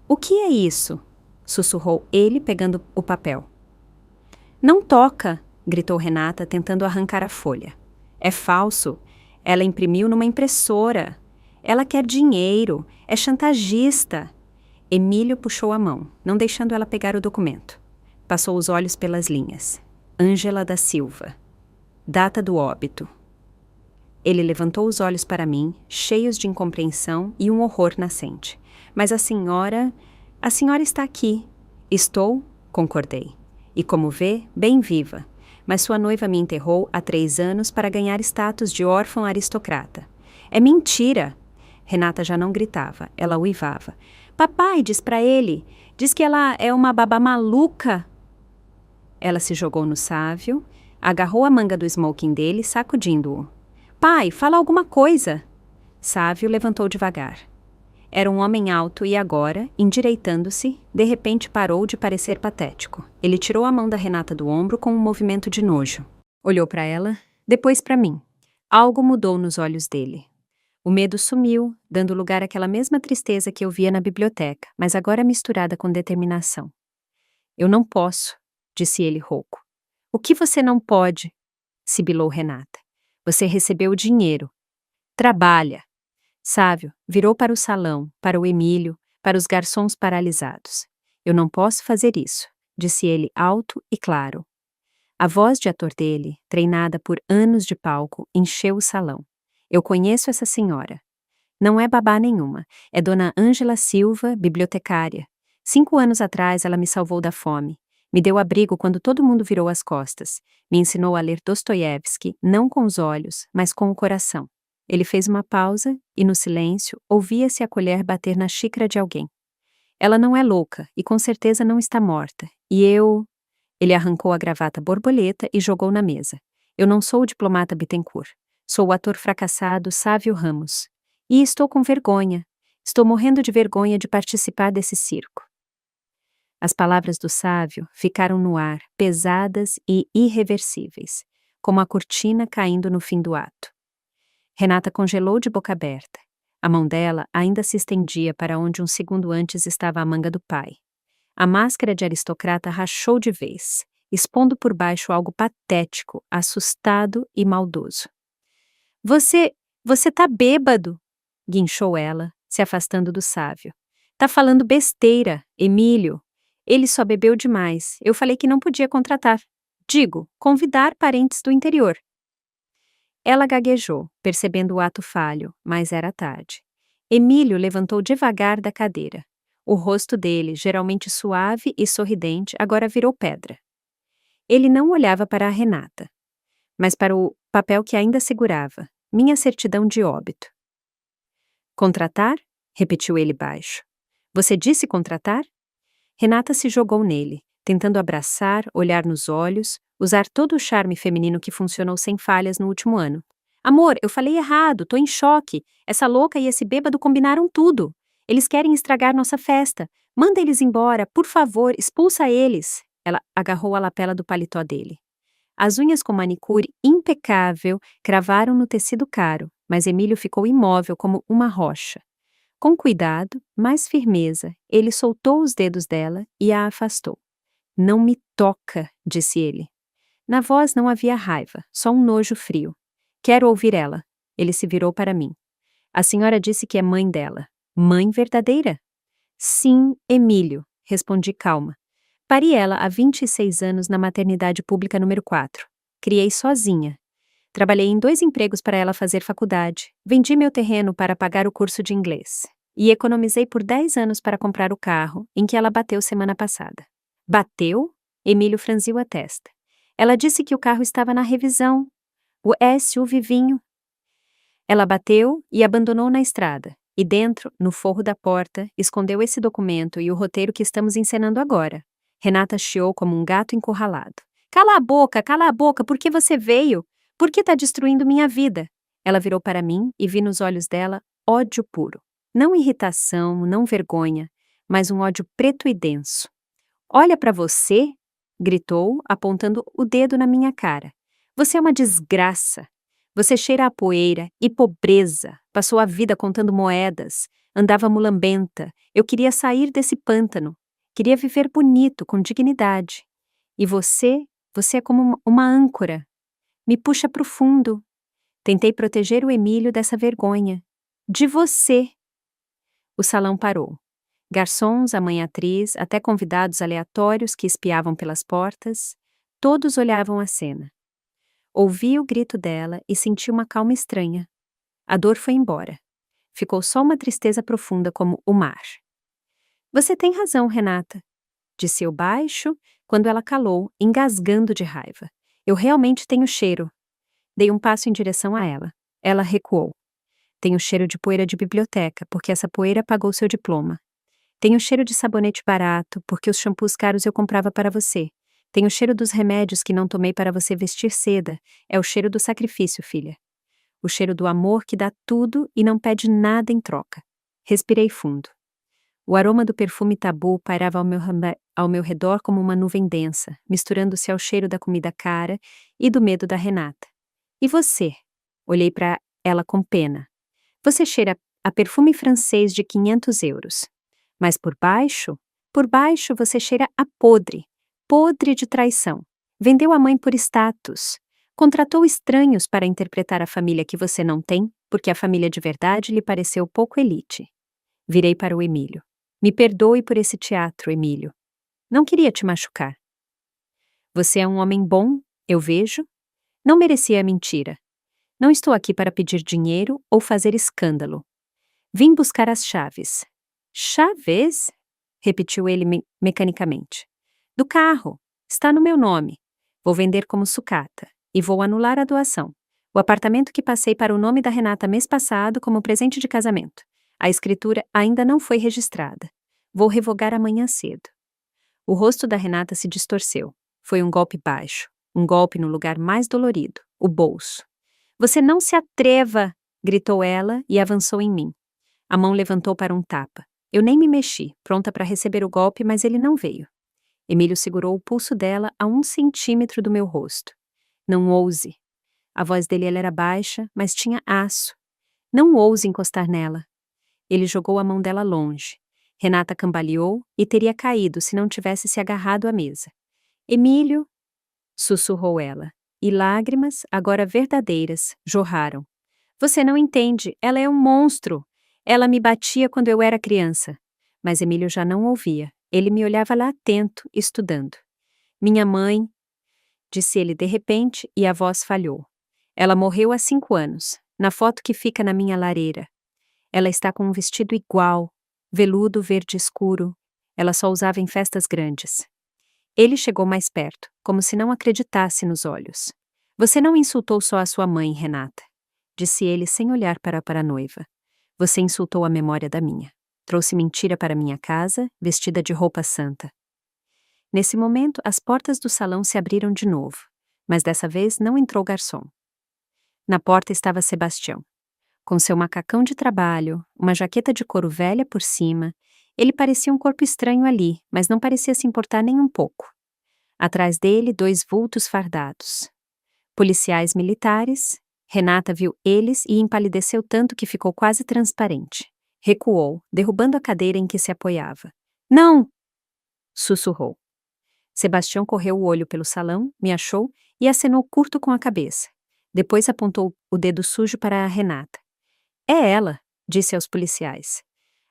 O que é isso? Sussurrou ele, pegando o papel. Não toca, gritou Renata, tentando arrancar a folha. É falso. Ela imprimiu numa impressora. Ela quer dinheiro. É chantagista. Emílio puxou a mão, não deixando ela pegar o documento. Passou os olhos pelas linhas. Ângela da Silva. Data do óbito. Ele levantou os olhos para mim, cheios de incompreensão e um horror nascente. Mas a senhora está aqui. Estou, concordei. E como vê, bem viva. Mas sua noiva me enterrou há 3 anos para ganhar status de órfão aristocrata. É mentira! Renata já não gritava, ela uivava. Papai, diz pra ele. Diz que ela é uma babá maluca. Ela se jogou no Sávio, agarrou a manga do smoking dele, sacudindo-o. Pai, fala alguma coisa. Sávio levantou devagar. Era um homem alto e agora, endireitando-se, de repente parou de parecer patético. Ele tirou a mão da Renata do ombro com um movimento de nojo. Olhou para ela, depois para mim. Algo mudou nos olhos dele. O medo sumiu, dando lugar àquela mesma tristeza que eu via na biblioteca, mas agora misturada com determinação. Eu não posso, disse ele rouco. O que você não pode? Sibilou Renata. Você recebeu o dinheiro. Trabalha. Sávio virou para o salão, para o Emílio, para os garçons paralisados. Eu não posso fazer isso, disse ele alto e claro. A voz de ator dele, treinada por anos de palco, encheu o salão. Eu conheço essa senhora. Não é babá nenhuma, é Dona Ângela Silva, bibliotecária. 5 anos atrás ela me salvou da fome. Me deu abrigo quando todo mundo virou as costas. Me ensinou a ler Dostoiévski, não com os olhos, mas com o coração. Ele fez uma pausa e, no silêncio, ouvia-se a colher bater na xícara de alguém. Ela não é louca e com certeza não está morta. E eu... Ele arrancou a gravata borboleta e jogou na mesa. Eu não sou o diplomata Bittencourt. Sou o ator fracassado Sávio Ramos. E estou com vergonha. Estou morrendo de vergonha de participar desse circo. As palavras do Sávio ficaram no ar, pesadas e irreversíveis, como a cortina caindo no fim do ato. Renata congelou de boca aberta. A mão dela ainda se estendia para onde um segundo antes estava a manga do pai. A máscara de aristocrata rachou de vez, expondo por baixo algo patético, assustado e maldoso. Você tá bêbado, guinchou ela, se afastando do Sávio. Tá falando besteira, Emílio. Ele só bebeu demais. Eu falei que não podia contratar. Digo, convidar parentes do interior. Ela gaguejou, percebendo o ato falho, mas era tarde. Emílio levantou devagar da cadeira. O rosto dele, geralmente suave e sorridente, agora virou pedra. Ele não olhava para a Renata, mas para o papel que ainda segurava, minha certidão de óbito. Contratar? Repetiu ele baixo. Você disse contratar? Renata se jogou nele, tentando abraçar, olhar nos olhos, usar todo o charme feminino que funcionou sem falhas no último ano. Amor, eu falei errado, tô em choque. Essa louca e esse bêbado combinaram tudo. Eles querem estragar nossa festa. Manda eles embora, por favor, expulsa eles. Ela agarrou a lapela do paletó dele. As unhas com manicure impecável cravaram no tecido caro, mas Emílio ficou imóvel como uma rocha. Com cuidado, mais firmeza, ele soltou os dedos dela e a afastou. Não me toca, disse ele. Na voz não havia raiva, só um nojo frio. Quero ouvir ela. Ele se virou para mim. A senhora disse que é mãe dela. Mãe verdadeira? Sim, Emílio, respondi calma. Pari ela há 26 anos na maternidade pública número 4. Criei sozinha. Trabalhei em 2 empregos para ela fazer faculdade. Vendi meu terreno para pagar o curso de inglês. E economizei por 10 anos para comprar o carro em que ela bateu semana passada. Bateu? Emílio franziu a testa. Ela disse que o carro estava na revisão. O SUVzinho. Ela bateu e abandonou na estrada. E dentro, no forro da porta, escondeu esse documento e o roteiro que estamos encenando agora. Renata chiou como um gato encurralado. Cala a boca, por que você veio? Por que tá destruindo minha vida? Ela virou para mim e vi nos olhos dela ódio puro. Não irritação, não vergonha, mas um ódio preto e denso. Olha para você, gritou, apontando o dedo na minha cara. Você é uma desgraça. Você cheira a poeira e pobreza. Passou a vida contando moedas. Andava mulambenta. Eu queria sair desse pântano. Queria viver bonito, com dignidade. E você é como uma âncora. Me puxa pro fundo. Tentei proteger o Emílio dessa vergonha. De você. O salão parou. Garçons, a mãe atriz, até convidados aleatórios que espiavam pelas portas, todos olhavam a cena. Ouvi o grito dela e senti uma calma estranha. A dor foi embora. Ficou só uma tristeza profunda como o mar. Você tem razão, Renata, disse eu baixo, quando ela calou, engasgando de raiva. Eu realmente tenho cheiro. Dei um passo em direção a ela. Ela recuou. Tenho cheiro de poeira de biblioteca, porque essa poeira pagou seu diploma. Tenho cheiro de sabonete barato, porque os shampoos caros eu comprava para você. Tenho cheiro dos remédios que não tomei para você vestir seda. É o cheiro do sacrifício, filha. O cheiro do amor que dá tudo e não pede nada em troca. Respirei fundo. O aroma do perfume tabu pairava ao meu redor como uma nuvem densa, misturando-se ao cheiro da comida cara e do medo da Renata. E você? Olhei para ela com pena. Você cheira a perfume francês de 500 euros. Mas por baixo você cheira a podre de traição. Vendeu a mãe por status. Contratou estranhos para interpretar a família que você não tem, porque a família de verdade lhe pareceu pouco elite. Virei para o Emílio. Me perdoe por esse teatro, Emílio. Não queria te machucar. Você é um homem bom, eu vejo. Não merecia a mentira. Não estou aqui para pedir dinheiro ou fazer escândalo. Vim buscar as chaves. Chaves? Repetiu ele mecanicamente. Do carro. Está no meu nome. Vou vender como sucata. E vou anular a doação. O apartamento que passei para o nome da Renata mês passado como presente de casamento. A escritura ainda não foi registrada. Vou revogar amanhã cedo. O rosto da Renata se distorceu. Foi um golpe baixo. Um golpe no lugar mais dolorido, o bolso. Você não se atreva! Gritou ela e avançou em mim. A mão levantou para um tapa. Eu nem me mexi, pronta para receber o golpe, mas ele não veio. Emílio segurou o pulso dela a 1 centímetro do meu rosto. Não ouse. A voz dele era baixa, mas tinha aço. Não ouse encostar nela. Ele jogou a mão dela longe. Renata cambaleou e teria caído se não tivesse se agarrado à mesa. Emílio, sussurrou ela, e lágrimas, agora verdadeiras, jorraram. Você não entende, ela é um monstro. Ela me batia quando eu era criança. Mas Emílio já não ouvia. Ele me olhava lá atento, estudando. Minha mãe, disse ele de repente, e a voz falhou. Ela morreu há 5 anos, na foto que fica na minha lareira. Ela está com um vestido igual, veludo verde escuro. Ela só usava em festas grandes. Ele chegou mais perto, como se não acreditasse nos olhos. Você não insultou só a sua mãe, Renata, disse ele sem olhar para a noiva. Você insultou a memória da minha. Trouxe mentira para minha casa, vestida de roupa santa. Nesse momento, as portas do salão se abriram de novo, mas dessa vez não entrou garçom. Na porta estava Sebastião. Com seu macacão de trabalho, uma jaqueta de couro velha por cima, ele parecia um corpo estranho ali, mas não parecia se importar nem um pouco. Atrás dele, 2 vultos fardados. Policiais militares. Renata viu eles e empalideceu tanto que ficou quase transparente. Recuou, derrubando a cadeira em que se apoiava. Não! Sussurrou. Sebastião correu o olho pelo salão, me achou e acenou curto com a cabeça. Depois apontou o dedo sujo para a Renata. É ela, disse aos policiais.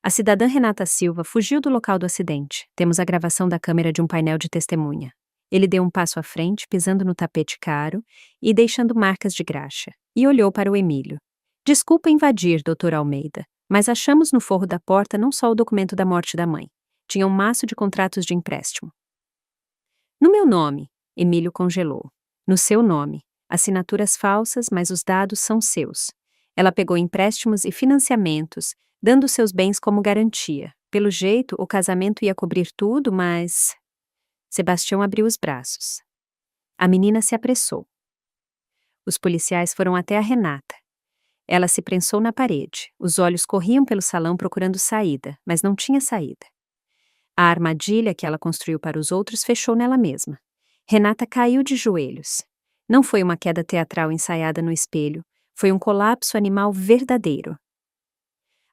A cidadã Renata Silva fugiu do local do acidente. Temos a gravação da câmera de um painel de testemunha. Ele deu um passo à frente, pisando no tapete caro e deixando marcas de graxa, e olhou para o Emílio. Desculpa invadir, Dr. Almeida, mas achamos no forro da porta não só o documento da morte da mãe. Tinha um maço de contratos de empréstimo. No meu nome, Emílio congelou. No seu nome. Assinaturas falsas, mas os dados são seus. Ela pegou empréstimos e financiamentos, dando seus bens como garantia. Pelo jeito, o casamento ia cobrir tudo, mas... Sebastião abriu os braços. A menina se apressou. Os policiais foram até a Renata. Ela se prensou na parede. Os olhos corriam pelo salão procurando saída, mas não tinha saída. A armadilha que ela construiu para os outros fechou nela mesma. Renata caiu de joelhos. Não foi uma queda teatral ensaiada no espelho. Foi um colapso animal verdadeiro.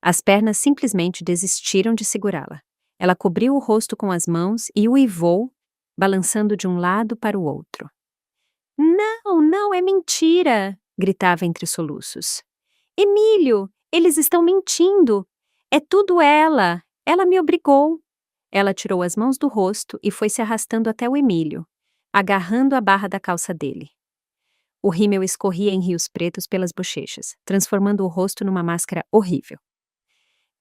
As pernas simplesmente desistiram de segurá-la. Ela cobriu o rosto com as mãos e uivou, balançando de um lado para o outro. Não, não, é mentira! Gritava entre soluços. Emílio, eles estão mentindo! É tudo ela! Ela me obrigou! Ela tirou as mãos do rosto e foi se arrastando até o Emílio, agarrando a barra da calça dele. O rímel escorria em rios pretos pelas bochechas, transformando o rosto numa máscara horrível.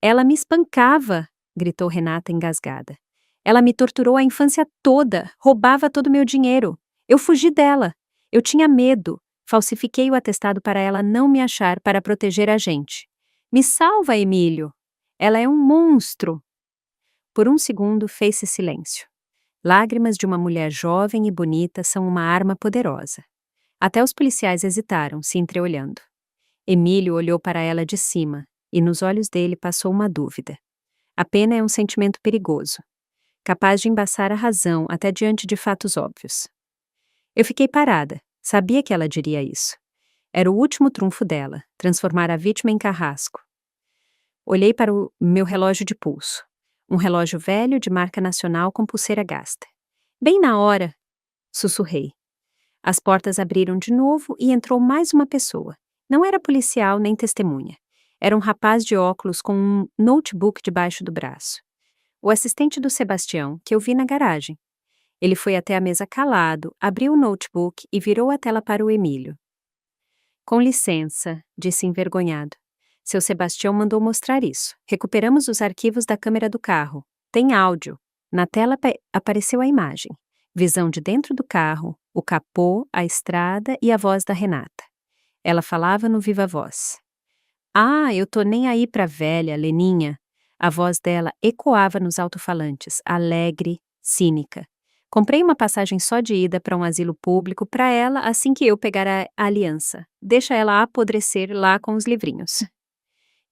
Ela me espancava! Gritou Renata engasgada. Ela me torturou a infância toda, roubava todo o meu dinheiro. Eu fugi dela. Eu tinha medo. Falsifiquei o atestado para ela não me achar para proteger a gente. Me salva, Emílio. Ela é um monstro. Por um segundo fez-se silêncio. Lágrimas de uma mulher jovem e bonita são uma arma poderosa. Até os policiais hesitaram, se entreolhando. Emílio olhou para ela de cima, e nos olhos dele passou uma dúvida. A pena é um sentimento perigoso, capaz de embaçar a razão até diante de fatos óbvios. Eu fiquei parada, sabia que ela diria isso. Era o último trunfo dela, transformar a vítima em carrasco. Olhei para o meu relógio de pulso. Um relógio velho de marca nacional com pulseira gasta. Bem na hora, sussurrei. As portas abriram de novo e entrou mais uma pessoa. Não era policial nem testemunha. Era um rapaz de óculos com um notebook debaixo do braço. O assistente do Sebastião, que eu vi na garagem. Ele foi até a mesa calado, abriu o notebook e virou a tela para o Emílio. Com licença, disse envergonhado. Seu Sebastião mandou mostrar isso. Recuperamos os arquivos da câmera do carro. Tem áudio. Na tela apareceu a imagem. Visão de dentro do carro, o capô, a estrada e a voz da Renata. Ela falava no viva voz. Ah, eu tô nem aí pra velha, Leninha. A voz dela ecoava nos alto-falantes, alegre, cínica. Comprei uma passagem só de ida para um asilo público para ela assim que eu pegar a aliança. Deixa ela apodrecer lá com os livrinhos.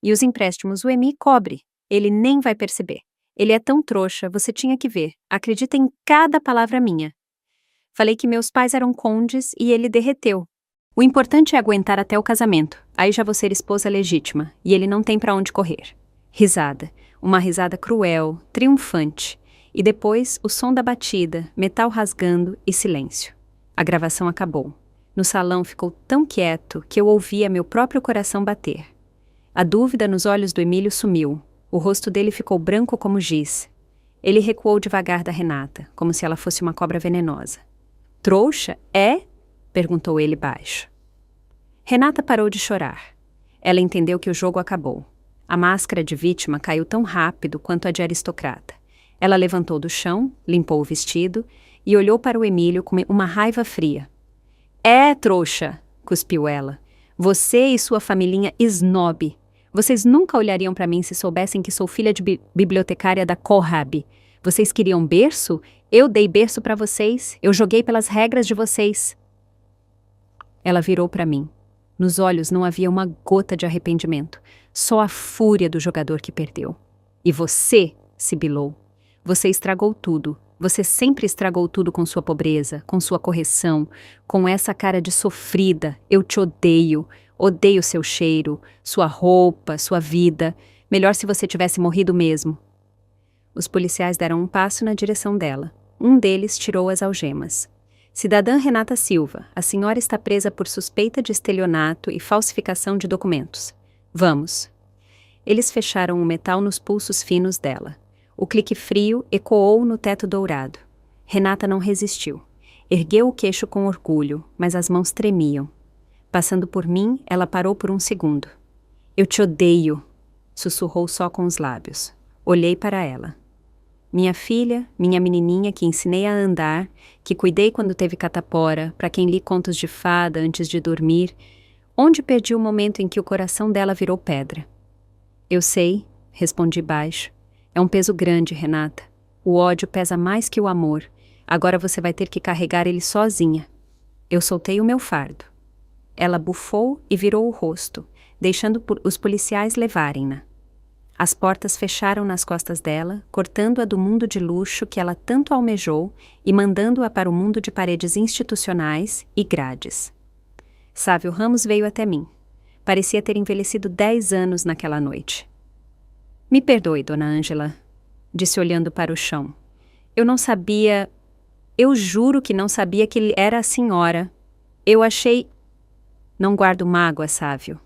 E os empréstimos o Emi cobre. Ele nem vai perceber. Ele é tão trouxa, você tinha que ver. Acredita em cada palavra minha. Falei que meus pais eram condes e ele derreteu. O importante é aguentar até o casamento. Aí já vou ser esposa legítima. E ele não tem pra onde correr. Risada. Uma risada cruel, triunfante. E depois o som da batida, metal rasgando e silêncio. A gravação acabou. No salão ficou tão quieto que eu ouvia meu próprio coração bater. A dúvida nos olhos do Emílio sumiu. O rosto dele ficou branco como giz. Ele recuou devagar da Renata, como se ela fosse uma cobra venenosa. Trouxa, é? Perguntou ele baixo. Renata parou de chorar. Ela entendeu que o jogo acabou. A máscara de vítima caiu tão rápido quanto a de aristocrata. Ela levantou do chão, limpou o vestido e olhou para o Emílio com uma raiva fria. É, trouxa, cuspiu ela. Você e sua familhinha snob. Vocês nunca olhariam para mim se soubessem que sou filha de bibliotecária da Kohlrabi. Vocês queriam berço? Eu dei berço para vocês. Eu joguei pelas regras de vocês. Ela virou para mim. Nos olhos não havia uma gota de arrependimento. Só a fúria do jogador que perdeu. E você, sibilou. Você estragou tudo. Você sempre estragou tudo com sua pobreza, com sua correção, com essa cara de sofrida. Eu te odeio. Odeio seu cheiro, sua roupa, sua vida. Melhor se você tivesse morrido mesmo. Os policiais deram um passo na direção dela. Um deles tirou as algemas. Cidadã Renata Silva, a senhora está presa por suspeita de estelionato e falsificação de documentos. Vamos. Eles fecharam o metal nos pulsos finos dela. O clique frio ecoou no teto dourado. Renata não resistiu. Ergueu o queixo com orgulho, mas as mãos tremiam. Passando por mim, ela parou por um segundo. Eu te odeio, sussurrou só com os lábios. Olhei para ela. Minha filha, minha menininha que ensinei a andar, que cuidei quando teve catapora, para quem li contos de fada antes de dormir, onde perdi o momento em que o coração dela virou pedra. Eu sei, respondi baixo. É um peso grande, Renata. O ódio pesa mais que o amor. Agora você vai ter que carregar ele sozinha. Eu soltei o meu fardo. Ela bufou e virou o rosto, deixando os policiais levarem-na. As portas fecharam nas costas dela, cortando-a do mundo de luxo que ela tanto almejou e mandando-a para o mundo de paredes institucionais e grades. Sávio Ramos veio até mim. Parecia ter envelhecido 10 anos naquela noite. Me perdoe, dona Ângela, disse olhando para o chão. Eu não sabia... Eu juro que não sabia que ele era a senhora. Eu achei... Não guardo mágoa, Sávio.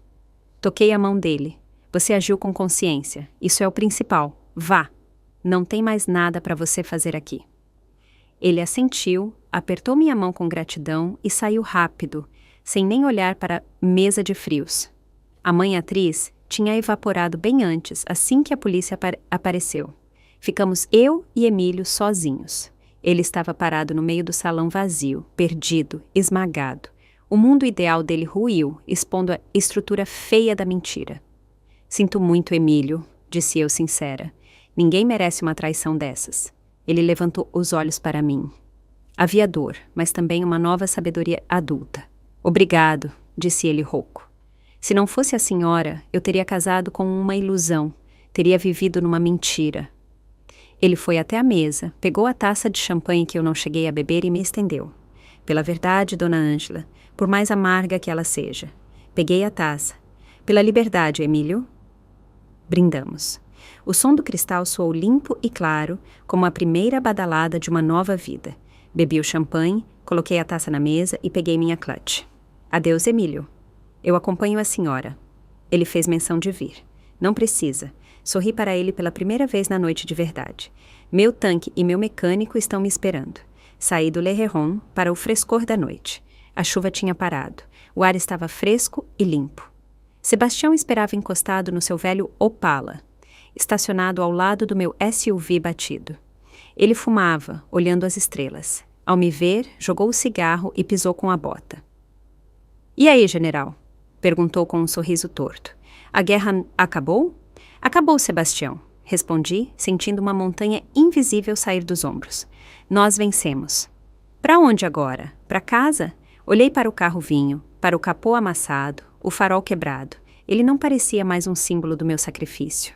Toquei a mão dele. Você agiu com consciência. Isso é o principal. Vá. Não tem mais nada para você fazer aqui. Ele assentiu, apertou minha mão com gratidão e saiu rápido, sem nem olhar para a mesa de frios. A mãe atriz tinha evaporado bem antes, assim que a polícia apareceu. Ficamos eu e Emílio sozinhos. Ele estava parado no meio do salão vazio, perdido, esmagado. O mundo ideal dele ruiu, expondo a estrutura feia da mentira. Sinto muito, Emílio, disse eu sincera. Ninguém merece uma traição dessas. Ele levantou os olhos para mim. Havia dor, mas também uma nova sabedoria adulta. Obrigado, disse ele rouco. Se não fosse a senhora, eu teria casado com uma ilusão, teria vivido numa mentira. Ele foi até a mesa, pegou a taça de champanhe que eu não cheguei a beber e me estendeu. Pela verdade, dona Ângela, por mais amarga que ela seja. Peguei a taça. Pela liberdade, Emílio. Brindamos. O som do cristal soou limpo e claro, como a primeira badalada de uma nova vida. Bebi o champanhe, Coloquei a taça na mesa e peguei minha clutch. Adeus, Emílio. Eu acompanho a senhora. Ele fez menção de vir. Não precisa. Sorri para ele pela primeira vez na noite de verdade. Meu tanque e meu mecânico estão me esperando. Saí do Le Héron para o frescor da noite. A chuva tinha parado. O ar estava fresco e limpo. Sebastião esperava encostado no seu velho Opala, estacionado ao lado do meu SUV batido. Ele fumava, olhando as estrelas. Ao me ver, jogou o cigarro e pisou com a bota. E aí, general? Perguntou com um sorriso torto. A guerra acabou? Acabou, Sebastião. Respondi, sentindo uma montanha invisível sair dos ombros. Nós vencemos. Para onde agora? Para casa? Olhei para o carro vinho, para o capô amassado, o farol quebrado. Ele não parecia mais um símbolo do meu sacrifício.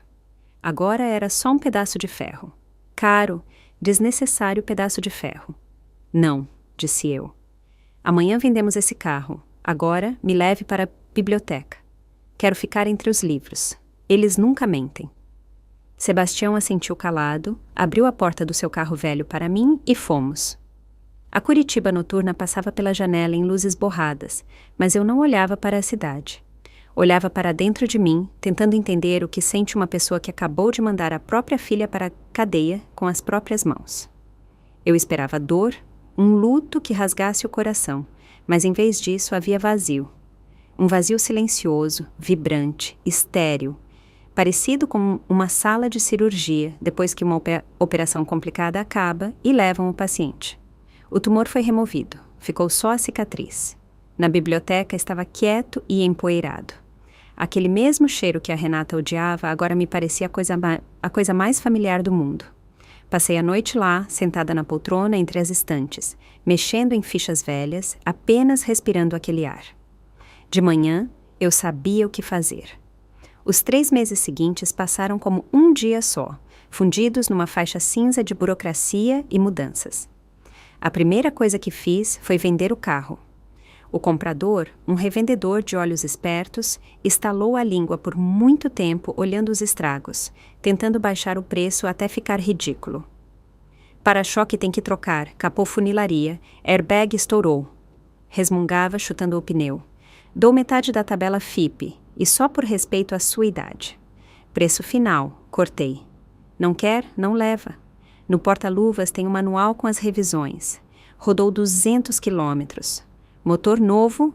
Agora era só um pedaço de ferro. Caro, desnecessário pedaço de ferro. Não, disse eu. Amanhã vendemos esse carro. Agora me leve para a biblioteca. Quero ficar entre os livros. Eles nunca mentem. Sebastião assentiu calado, abriu a porta do seu carro velho para mim e fomos. A Curitiba noturna passava pela janela em luzes borradas, mas eu não olhava para a cidade. Olhava para dentro de mim, tentando entender o que sente uma pessoa que acabou de mandar a própria filha para a cadeia com as próprias mãos. Eu esperava dor, um luto que rasgasse o coração, mas em vez disso havia vazio. Um vazio silencioso, vibrante, estéril, parecido com uma sala de cirurgia depois que uma operação complicada acaba e levam o paciente. O tumor foi removido, ficou só a cicatriz. Na biblioteca estava quieto e empoeirado. Aquele mesmo cheiro que a Renata odiava agora me parecia a coisa mais familiar do mundo. Passei a noite lá, sentada na poltrona entre as estantes, mexendo em fichas velhas, apenas respirando aquele ar. De manhã, eu sabia o que fazer. Os 3 meses seguintes passaram como um dia só, fundidos numa faixa cinza de burocracia e mudanças. A primeira coisa que fiz foi vender o carro. O comprador, um revendedor de olhos espertos, estalou a língua por muito tempo olhando os estragos, tentando baixar o preço até ficar ridículo. Para-choque tem que trocar, capô funilaria, airbag estourou. Resmungava chutando o pneu. Dou metade da tabela FIPE, e só por respeito à sua idade. Preço final, cortei. Não quer? Não leva. No porta-luvas tem um manual com as revisões. Rodou 200 quilômetros. Motor novo?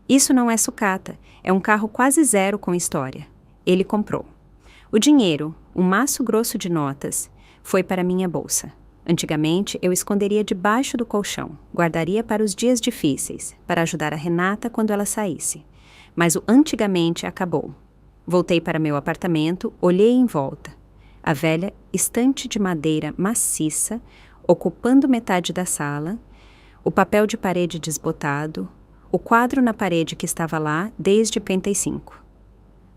Isso não é sucata, é um carro quase zero com história. Ele comprou. O dinheiro, um maço grosso de notas, foi para minha bolsa. Antigamente, eu esconderia debaixo do colchão, guardaria para os dias difíceis, para ajudar a Renata quando ela saísse. Mas o antigamente acabou. Voltei para meu apartamento, olhei em volta. A velha estante de madeira maciça, ocupando metade da sala, o papel de parede desbotado, o quadro na parede que estava lá desde 85.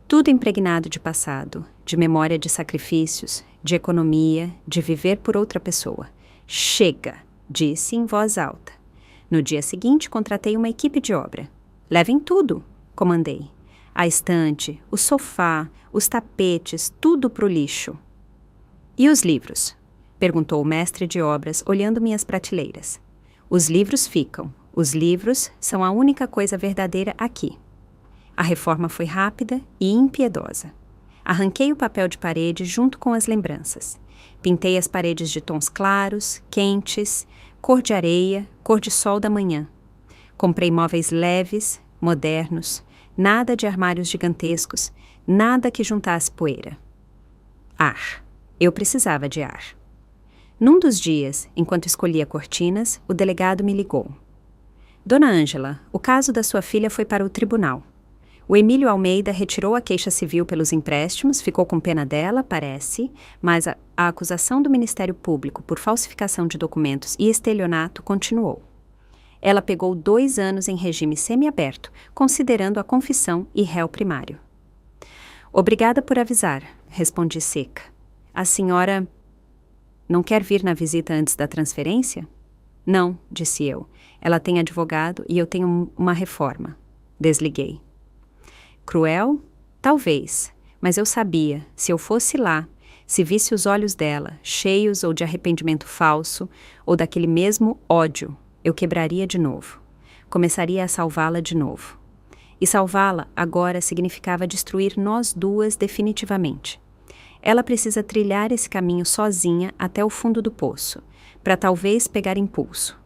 Tudo impregnado de passado, de memória de sacrifícios, de economia, de viver por outra pessoa. Chega, disse em voz alta. No dia seguinte, contratei uma equipe de obra. Levem tudo, comandei. A estante, o sofá, os tapetes, tudo pro lixo. E os livros? Perguntou o mestre de obras, olhando minhas prateleiras. Os livros ficam. Os livros são a única coisa verdadeira aqui. A reforma foi rápida e impiedosa. Arranquei o papel de parede junto com as lembranças. Pintei as paredes de tons claros, quentes, cor de areia, cor de sol da manhã. Comprei móveis leves, modernos, nada de armários gigantescos, nada que juntasse poeira. Ar. Eu precisava de ar. Num dos dias, enquanto escolhia cortinas, o delegado me ligou. Dona Ângela, o caso da sua filha foi para o tribunal. O Emílio Almeida retirou a queixa civil pelos empréstimos, ficou com pena dela, parece, mas a acusação do Ministério Público por falsificação de documentos e estelionato continuou. Ela pegou 2 anos em regime semiaberto, considerando a confissão e réu primário. Obrigada por avisar, respondi seca. A senhora não quer vir na visita antes da transferência? Não, disse eu. Ela tem advogado e eu tenho uma reforma. Desliguei. Cruel? Talvez, mas eu sabia, se eu fosse lá, se visse os olhos dela, cheios ou de arrependimento falso, ou daquele mesmo ódio, Eu quebraria de novo. Começaria a salvá-la de novo. E salvá-la agora significava destruir nós duas definitivamente. Ela precisa trilhar esse caminho sozinha até o fundo do poço, para talvez pegar impulso.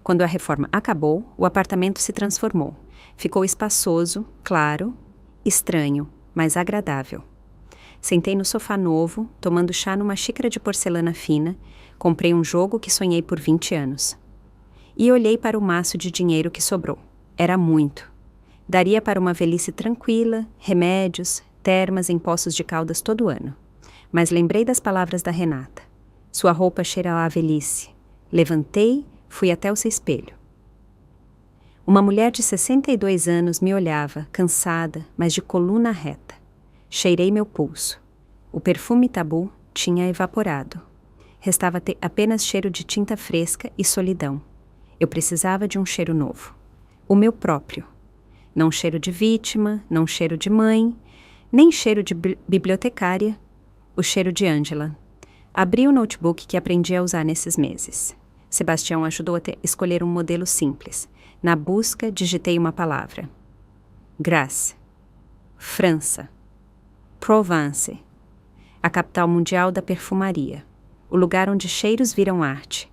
Quando a reforma acabou, o apartamento se transformou. Ficou espaçoso, claro, estranho, mas agradável. Sentei no sofá novo, tomando chá numa xícara de porcelana fina, comprei um jogo que sonhei por 20 anos. E olhei para o maço de dinheiro que sobrou. Era muito. Daria para uma velhice tranquila, remédios, termas em Poços de Caldas todo ano. Mas lembrei das palavras da Renata. Sua roupa cheira a velhice. Levantei, fui até o seu espelho. Uma mulher de 62 anos me olhava, cansada, mas de coluna reta. Cheirei meu pulso. O perfume tabu tinha evaporado. Restava apenas cheiro de tinta fresca e solidão. Eu precisava de um cheiro novo. O meu próprio. Não cheiro de vítima, não cheiro de mãe, nem cheiro de bibliotecária. O cheiro de Ângela. Abri o notebook que aprendi a usar nesses meses. Sebastião ajudou a escolher um modelo simples. Na busca, digitei uma palavra. Grasse. França. Provence. A capital mundial da perfumaria. O lugar onde cheiros viram arte.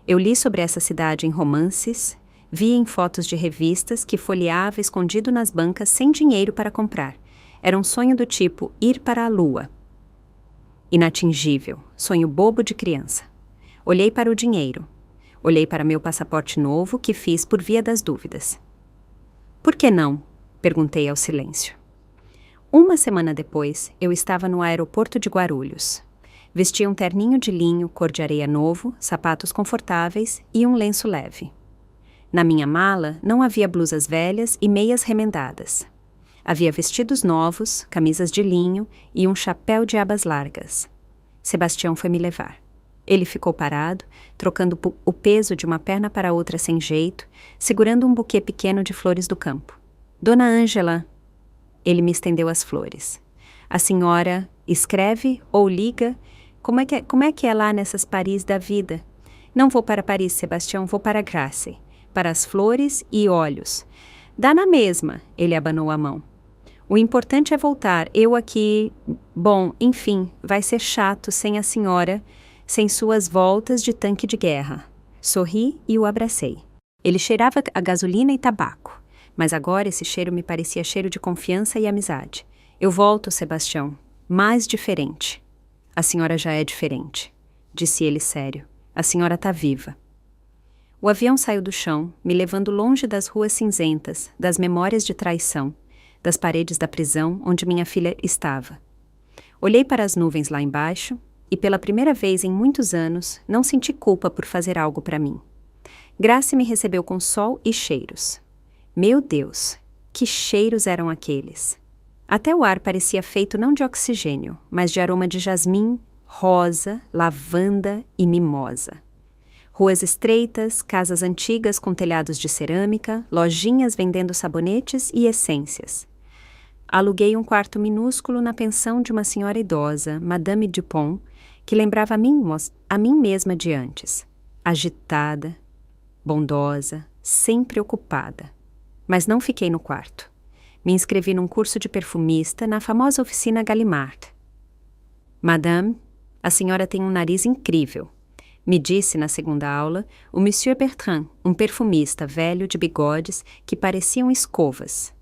Eu li sobre essa cidade em romances, vi em fotos de revistas que folheava escondido nas bancas sem dinheiro para comprar. Era um sonho do tipo ir para a lua. Inatingível, sonho bobo de criança. Olhei para o dinheiro. Olhei para meu passaporte novo que fiz por via das dúvidas. Por que não? Perguntei ao silêncio. Uma semana depois, eu estava no aeroporto de Guarulhos. Vestia um terninho de linho cor de areia novo, sapatos confortáveis e um lenço leve. Na minha mala não havia blusas velhas e meias remendadas. Havia vestidos novos, camisas de linho e um chapéu de abas largas. Sebastião foi me levar. Ele ficou parado, trocando o peso de uma perna para outra sem jeito, segurando um buquê pequeno de flores do campo. Dona Ângela. Ele me estendeu as flores. A senhora escreve ou liga? Como é que é lá nessas Paris da vida? Não vou para Paris, Sebastião, vou para Grasse. Para as flores e olhos. Dá na mesma, ele abanou a mão. O importante é voltar, eu aqui... Bom, enfim, vai ser chato sem a senhora, sem suas voltas de tanque de guerra. Sorri e o abracei. Ele cheirava a gasolina e tabaco, mas agora esse cheiro me parecia cheiro de confiança e amizade. Eu volto, Sebastião, mais diferente. A senhora já é diferente, disse ele sério. A senhora está viva. O avião saiu do chão, me levando longe das ruas cinzentas, das memórias de traição, das paredes da prisão onde minha filha estava. Olhei para as nuvens lá embaixo e, pela primeira vez em muitos anos, não senti culpa por fazer algo para mim. Grace me recebeu com sol e cheiros. Meu Deus, que cheiros eram aqueles! Até o ar parecia feito não de oxigênio, mas de aroma de jasmim, rosa, lavanda e mimosa. Ruas estreitas, casas antigas com telhados de cerâmica, lojinhas vendendo sabonetes e essências. Aluguei um quarto minúsculo na pensão de uma senhora idosa, Madame Dupont, que lembrava a mim mesma de antes. Agitada, bondosa, sempre ocupada. Mas não fiquei no quarto. Me inscrevi num curso de perfumista na famosa oficina Gallimard. Madame, a senhora tem um nariz incrível. Me disse na segunda aula o Monsieur Bertrand, um perfumista velho de bigodes que pareciam escovas.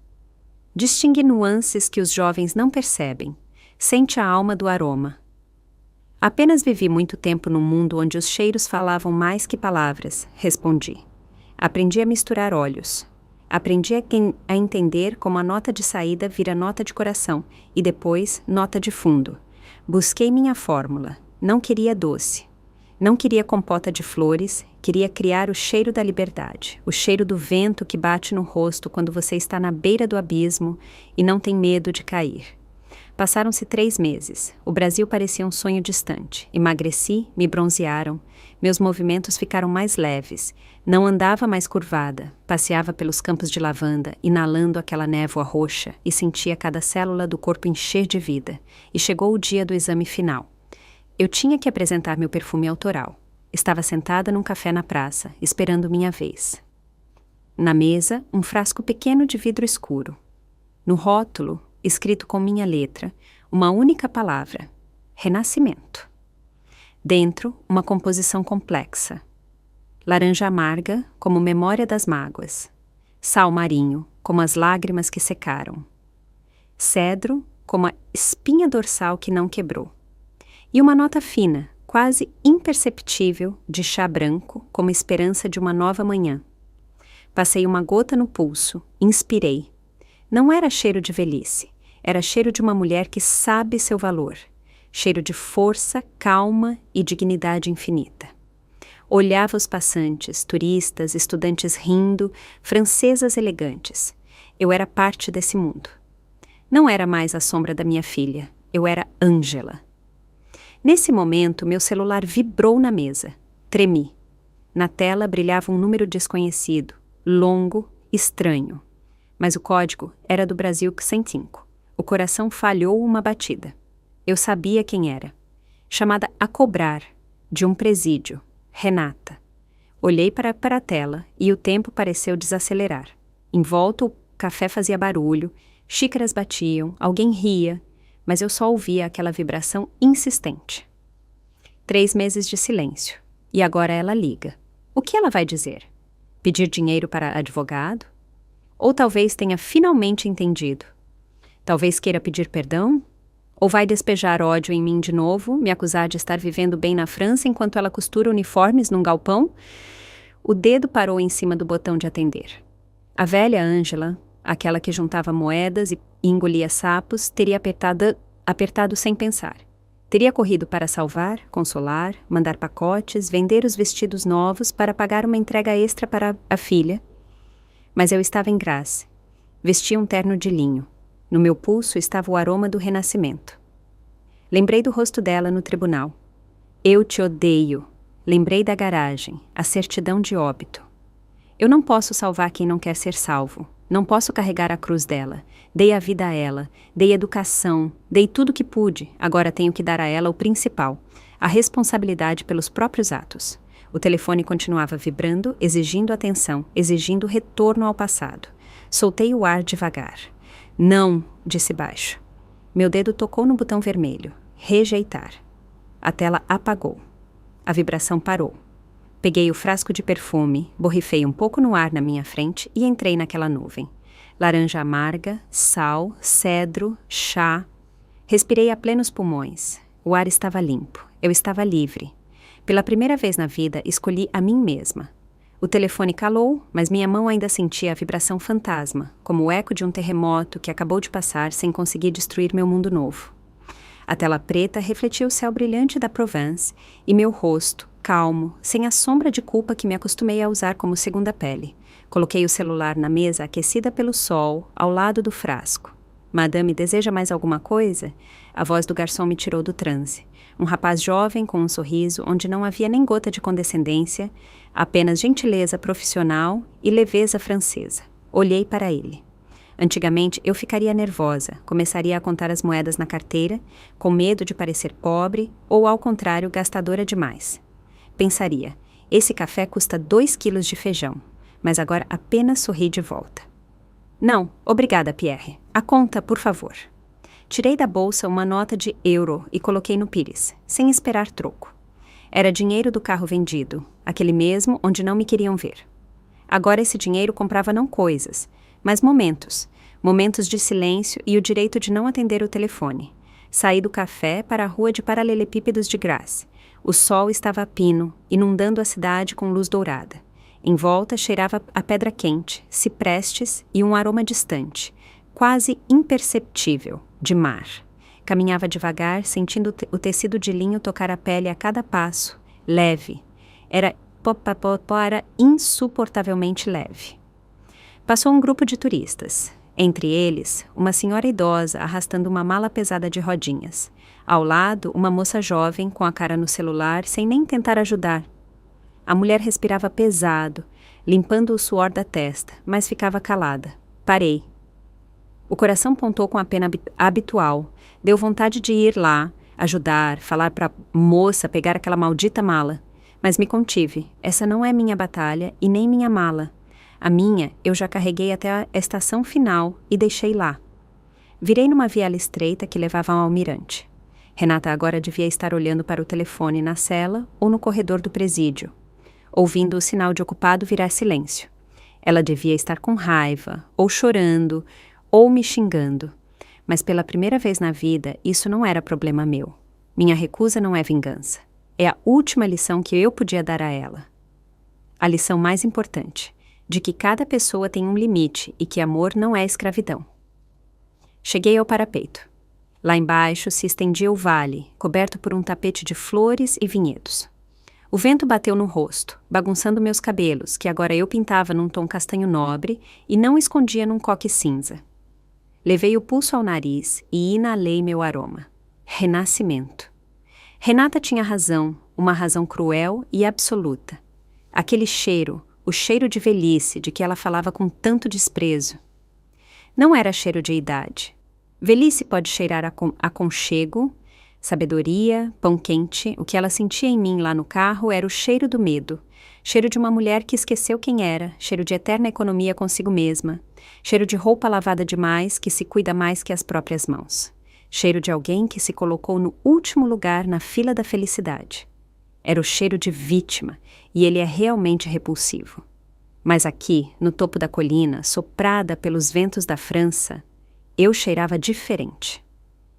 Distingue nuances que os jovens não percebem. Sente a alma do aroma. Apenas vivi muito tempo num mundo onde os cheiros falavam mais que palavras, respondi. Aprendi a misturar olhos. Aprendi a entender como a nota de saída vira nota de coração e depois nota de fundo. Busquei minha fórmula. Não queria doce. Não queria compota de flores, queria criar o cheiro da liberdade, o cheiro do vento que bate no rosto quando você está na beira do abismo e não tem medo de cair. Passaram-se 3 meses. O Brasil parecia um sonho distante. Emagreci, me bronzearam. Meus movimentos ficaram mais leves. Não andava mais curvada. Passeava pelos campos de lavanda, inalando aquela névoa roxa e sentia cada célula do corpo encher de vida. E chegou o dia do exame final. Eu tinha que apresentar meu perfume autoral. Estava sentada num café na praça, esperando minha vez. Na mesa, um frasco pequeno de vidro escuro. No rótulo, escrito com minha letra, uma única palavra: Renascimento. Dentro, uma composição complexa. Laranja amarga, como memória das mágoas. Sal marinho, como as lágrimas que secaram. Cedro, como a espinha dorsal que não quebrou. E uma nota fina, quase imperceptível, de chá branco, como esperança de uma nova manhã. Passei uma gota no pulso, inspirei. Não era cheiro de velhice, era cheiro de uma mulher que sabe seu valor. Cheiro de força, calma e dignidade infinita. Olhava os passantes, turistas, estudantes rindo, francesas elegantes. Eu era parte desse mundo. Não era mais a sombra da minha filha, eu era Ângela. Nesse momento, meu celular vibrou na mesa. Tremi. Na tela brilhava um número desconhecido, longo, estranho. Mas o código era do Brasil 105. O coração falhou uma batida. Eu sabia quem era. Chamada a cobrar, de um presídio. Renata. Olhei para a tela e o tempo pareceu desacelerar. Em volta o café fazia barulho, xícaras batiam, alguém ria, mas eu só ouvia aquela vibração insistente. 3 meses de silêncio. E agora ela liga. O que ela vai dizer? Pedir dinheiro para advogado? Ou talvez tenha finalmente entendido. Talvez queira pedir perdão? Ou vai despejar ódio em mim de novo, me acusar de estar vivendo bem na França enquanto ela costura uniformes num galpão? O dedo parou em cima do botão de atender. A velha Ângela, aquela que juntava moedas e engolia sapos, teria apertado sem pensar. Teria corrido para salvar, consolar, mandar pacotes, vender os vestidos novos para pagar uma entrega extra para a filha. Mas eu estava em Grasse. Vestia um terno de linho. No meu pulso estava o aroma do renascimento. Lembrei do rosto dela no tribunal. Eu te odeio. Lembrei da garagem, a certidão de óbito. Eu não posso salvar quem não quer ser salvo. Não posso carregar a cruz dela. Dei a vida a ela, dei educação, dei tudo que pude. Agora tenho que dar a ela o principal, a responsabilidade pelos próprios atos. O telefone continuava vibrando, exigindo atenção, exigindo retorno ao passado. Soltei o ar devagar. Não, disse baixo. Meu dedo tocou no botão vermelho. Rejeitar. A tela apagou. A vibração parou. Peguei o frasco de perfume, borrifei um pouco no ar na minha frente e entrei naquela nuvem. Laranja amarga, sal, cedro, chá. Respirei a plenos pulmões. O ar estava limpo. Eu estava livre. Pela primeira vez na vida, escolhi a mim mesma. O telefone calou, mas minha mão ainda sentia a vibração fantasma, como o eco de um terremoto que acabou de passar sem conseguir destruir meu mundo novo. A tela preta refletia o céu brilhante da Provence e meu rosto, calmo, sem a sombra de culpa que me acostumei a usar como segunda pele. Coloquei o celular na mesa aquecida pelo sol, ao lado do frasco. Madame, deseja mais alguma coisa? A voz do garçom me tirou do transe. Um rapaz jovem com um sorriso onde não havia nem gota de condescendência, apenas gentileza profissional e leveza francesa. Olhei para ele. Antigamente eu ficaria nervosa, começaria a contar as moedas na carteira, com medo de parecer pobre ou, ao contrário, gastadora demais. Pensaria, esse café custa 2 quilos de feijão, mas agora apenas sorri de volta. Não, obrigada, Pierre. A conta, por favor. Tirei da bolsa uma nota de euro e coloquei no pires, sem esperar troco. Era dinheiro do carro vendido, aquele mesmo onde não me queriam ver. Agora esse dinheiro comprava não coisas, mas momentos. Momentos de silêncio e o direito de não atender o telefone. Saí do café para a rua de paralelepípedos de Grasse. O sol estava a pino, inundando a cidade com luz dourada. Em volta cheirava a pedra quente, ciprestes e um aroma distante, quase imperceptível, de mar. Caminhava devagar, sentindo o tecido de linho tocar a pele a cada passo, leve. Era insuportavelmente leve. Passou um grupo de turistas. Entre eles, uma senhora idosa arrastando uma mala pesada de rodinhas. Ao lado, uma moça jovem com a cara no celular, sem nem tentar ajudar. A mulher respirava pesado, limpando o suor da testa, mas ficava calada. Parei. O coração pontou com a pena habitual. Deu vontade de ir lá, ajudar, falar para a moça pegar aquela maldita mala. Mas me contive, essa não é minha batalha e nem minha mala. A minha eu já carreguei até a estação final e deixei lá. Virei numa viela estreita que levava ao almirante. Renata agora devia estar olhando para o telefone na cela ou no corredor do presídio, ouvindo o sinal de ocupado virar silêncio. Ela devia estar com raiva, ou chorando, ou me xingando. Mas pela primeira vez na vida, isso não era problema meu. Minha recusa não é vingança. É a última lição que eu podia dar a ela. A lição mais importante, de que cada pessoa tem um limite e que amor não é escravidão. Cheguei ao parapeito. Lá embaixo se estendia o vale, coberto por um tapete de flores e vinhedos. O vento bateu no rosto, bagunçando meus cabelos, que agora eu pintava num tom castanho nobre e não escondia num coque cinza. Levei o pulso ao nariz e inalei meu aroma. Renascimento. Renata tinha razão, uma razão cruel e absoluta. Aquele cheiro, o cheiro de velhice de que ela falava com tanto desprezo. Não era cheiro de idade. Velhice pode cheirar a aconchego, sabedoria, pão quente. O que ela sentia em mim lá no carro era o cheiro do medo. Cheiro de uma mulher que esqueceu quem era, cheiro de eterna economia consigo mesma, cheiro de roupa lavada demais que se cuida mais que as próprias mãos. Cheiro de alguém que se colocou no último lugar na fila da felicidade. Era o cheiro de vítima, e ele é realmente repulsivo. Mas aqui, no topo da colina, soprada pelos ventos da França, eu cheirava diferente.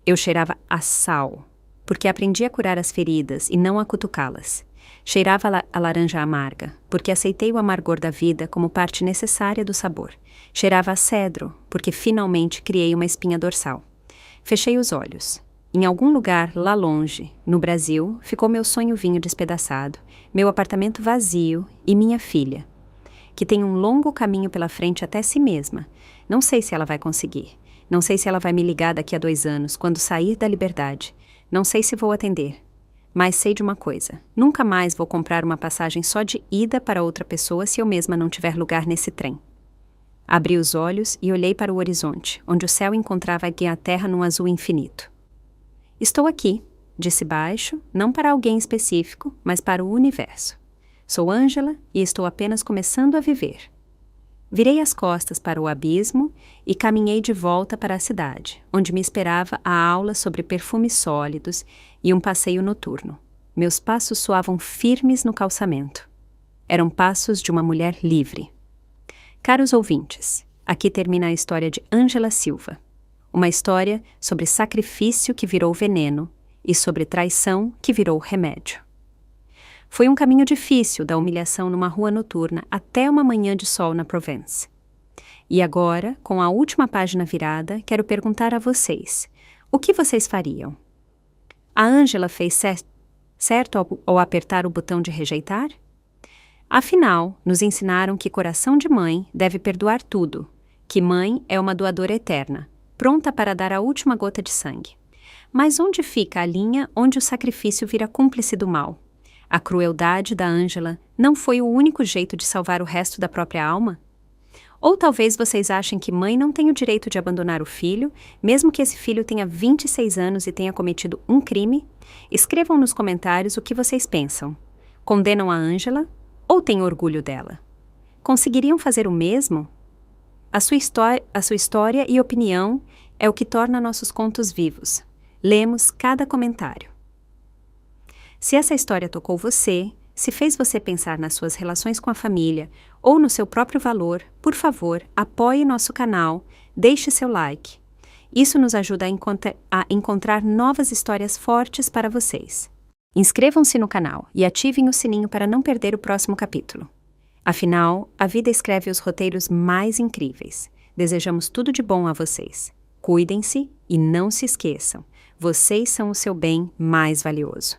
Eu cheirava a sal, porque aprendi a curar as feridas e não a cutucá-las. Cheirava a laranja amarga, porque aceitei o amargor da vida como parte necessária do sabor. Cheirava a cedro, porque finalmente criei uma espinha dorsal. Fechei os olhos. Em algum lugar lá longe, no Brasil, ficou meu sonho vinho despedaçado, meu apartamento vazio e minha filha, que tem um longo caminho pela frente até si mesma. Não sei se ela vai conseguir. Não sei se ela vai me ligar daqui a 2 anos, quando sair da liberdade. Não sei se vou atender. Mas sei de uma coisa. Nunca mais vou comprar uma passagem só de ida para outra pessoa se eu mesma não tiver lugar nesse trem. Abri os olhos e olhei para o horizonte, onde o céu encontrava a terra num azul infinito. Estou aqui, disse baixo, não para alguém específico, mas para o universo. Sou Ângela e estou apenas começando a viver. Virei as costas para o abismo e caminhei de volta para a cidade, onde me esperava a aula sobre perfumes sólidos e um passeio noturno. Meus passos soavam firmes no calçamento. Eram passos de uma mulher livre. Caros ouvintes, aqui termina a história de Ângela Silva. Uma história sobre sacrifício que virou veneno e sobre traição que virou remédio. Foi um caminho difícil da humilhação numa rua noturna até uma manhã de sol na Provence. E agora, com a última página virada, quero perguntar a vocês, o que vocês fariam? A Ângela fez certo ao apertar o botão de rejeitar? Afinal, nos ensinaram que coração de mãe deve perdoar tudo, que mãe é uma doadora eterna, pronta para dar a última gota de sangue. Mas onde fica a linha onde o sacrifício vira cúmplice do mal? A crueldade da Ângela não foi o único jeito de salvar o resto da própria alma? Ou talvez vocês achem que mãe não tem o direito de abandonar o filho, mesmo que esse filho tenha 26 anos e tenha cometido um crime? Escrevam nos comentários o que vocês pensam. Condenam a Ângela ou têm orgulho dela? Conseguiriam fazer o mesmo? A sua história e opinião é o que torna nossos contos vivos. Lemos cada comentário. Se essa história tocou você, se fez você pensar nas suas relações com a família ou no seu próprio valor, por favor, apoie nosso canal, deixe seu like. Isso nos ajuda a encontrar novas histórias fortes para vocês. Inscrevam-se no canal e ativem o sininho para não perder o próximo capítulo. Afinal, a vida escreve os roteiros mais incríveis. Desejamos tudo de bom a vocês. Cuidem-se e não se esqueçam, vocês são o seu bem mais valioso.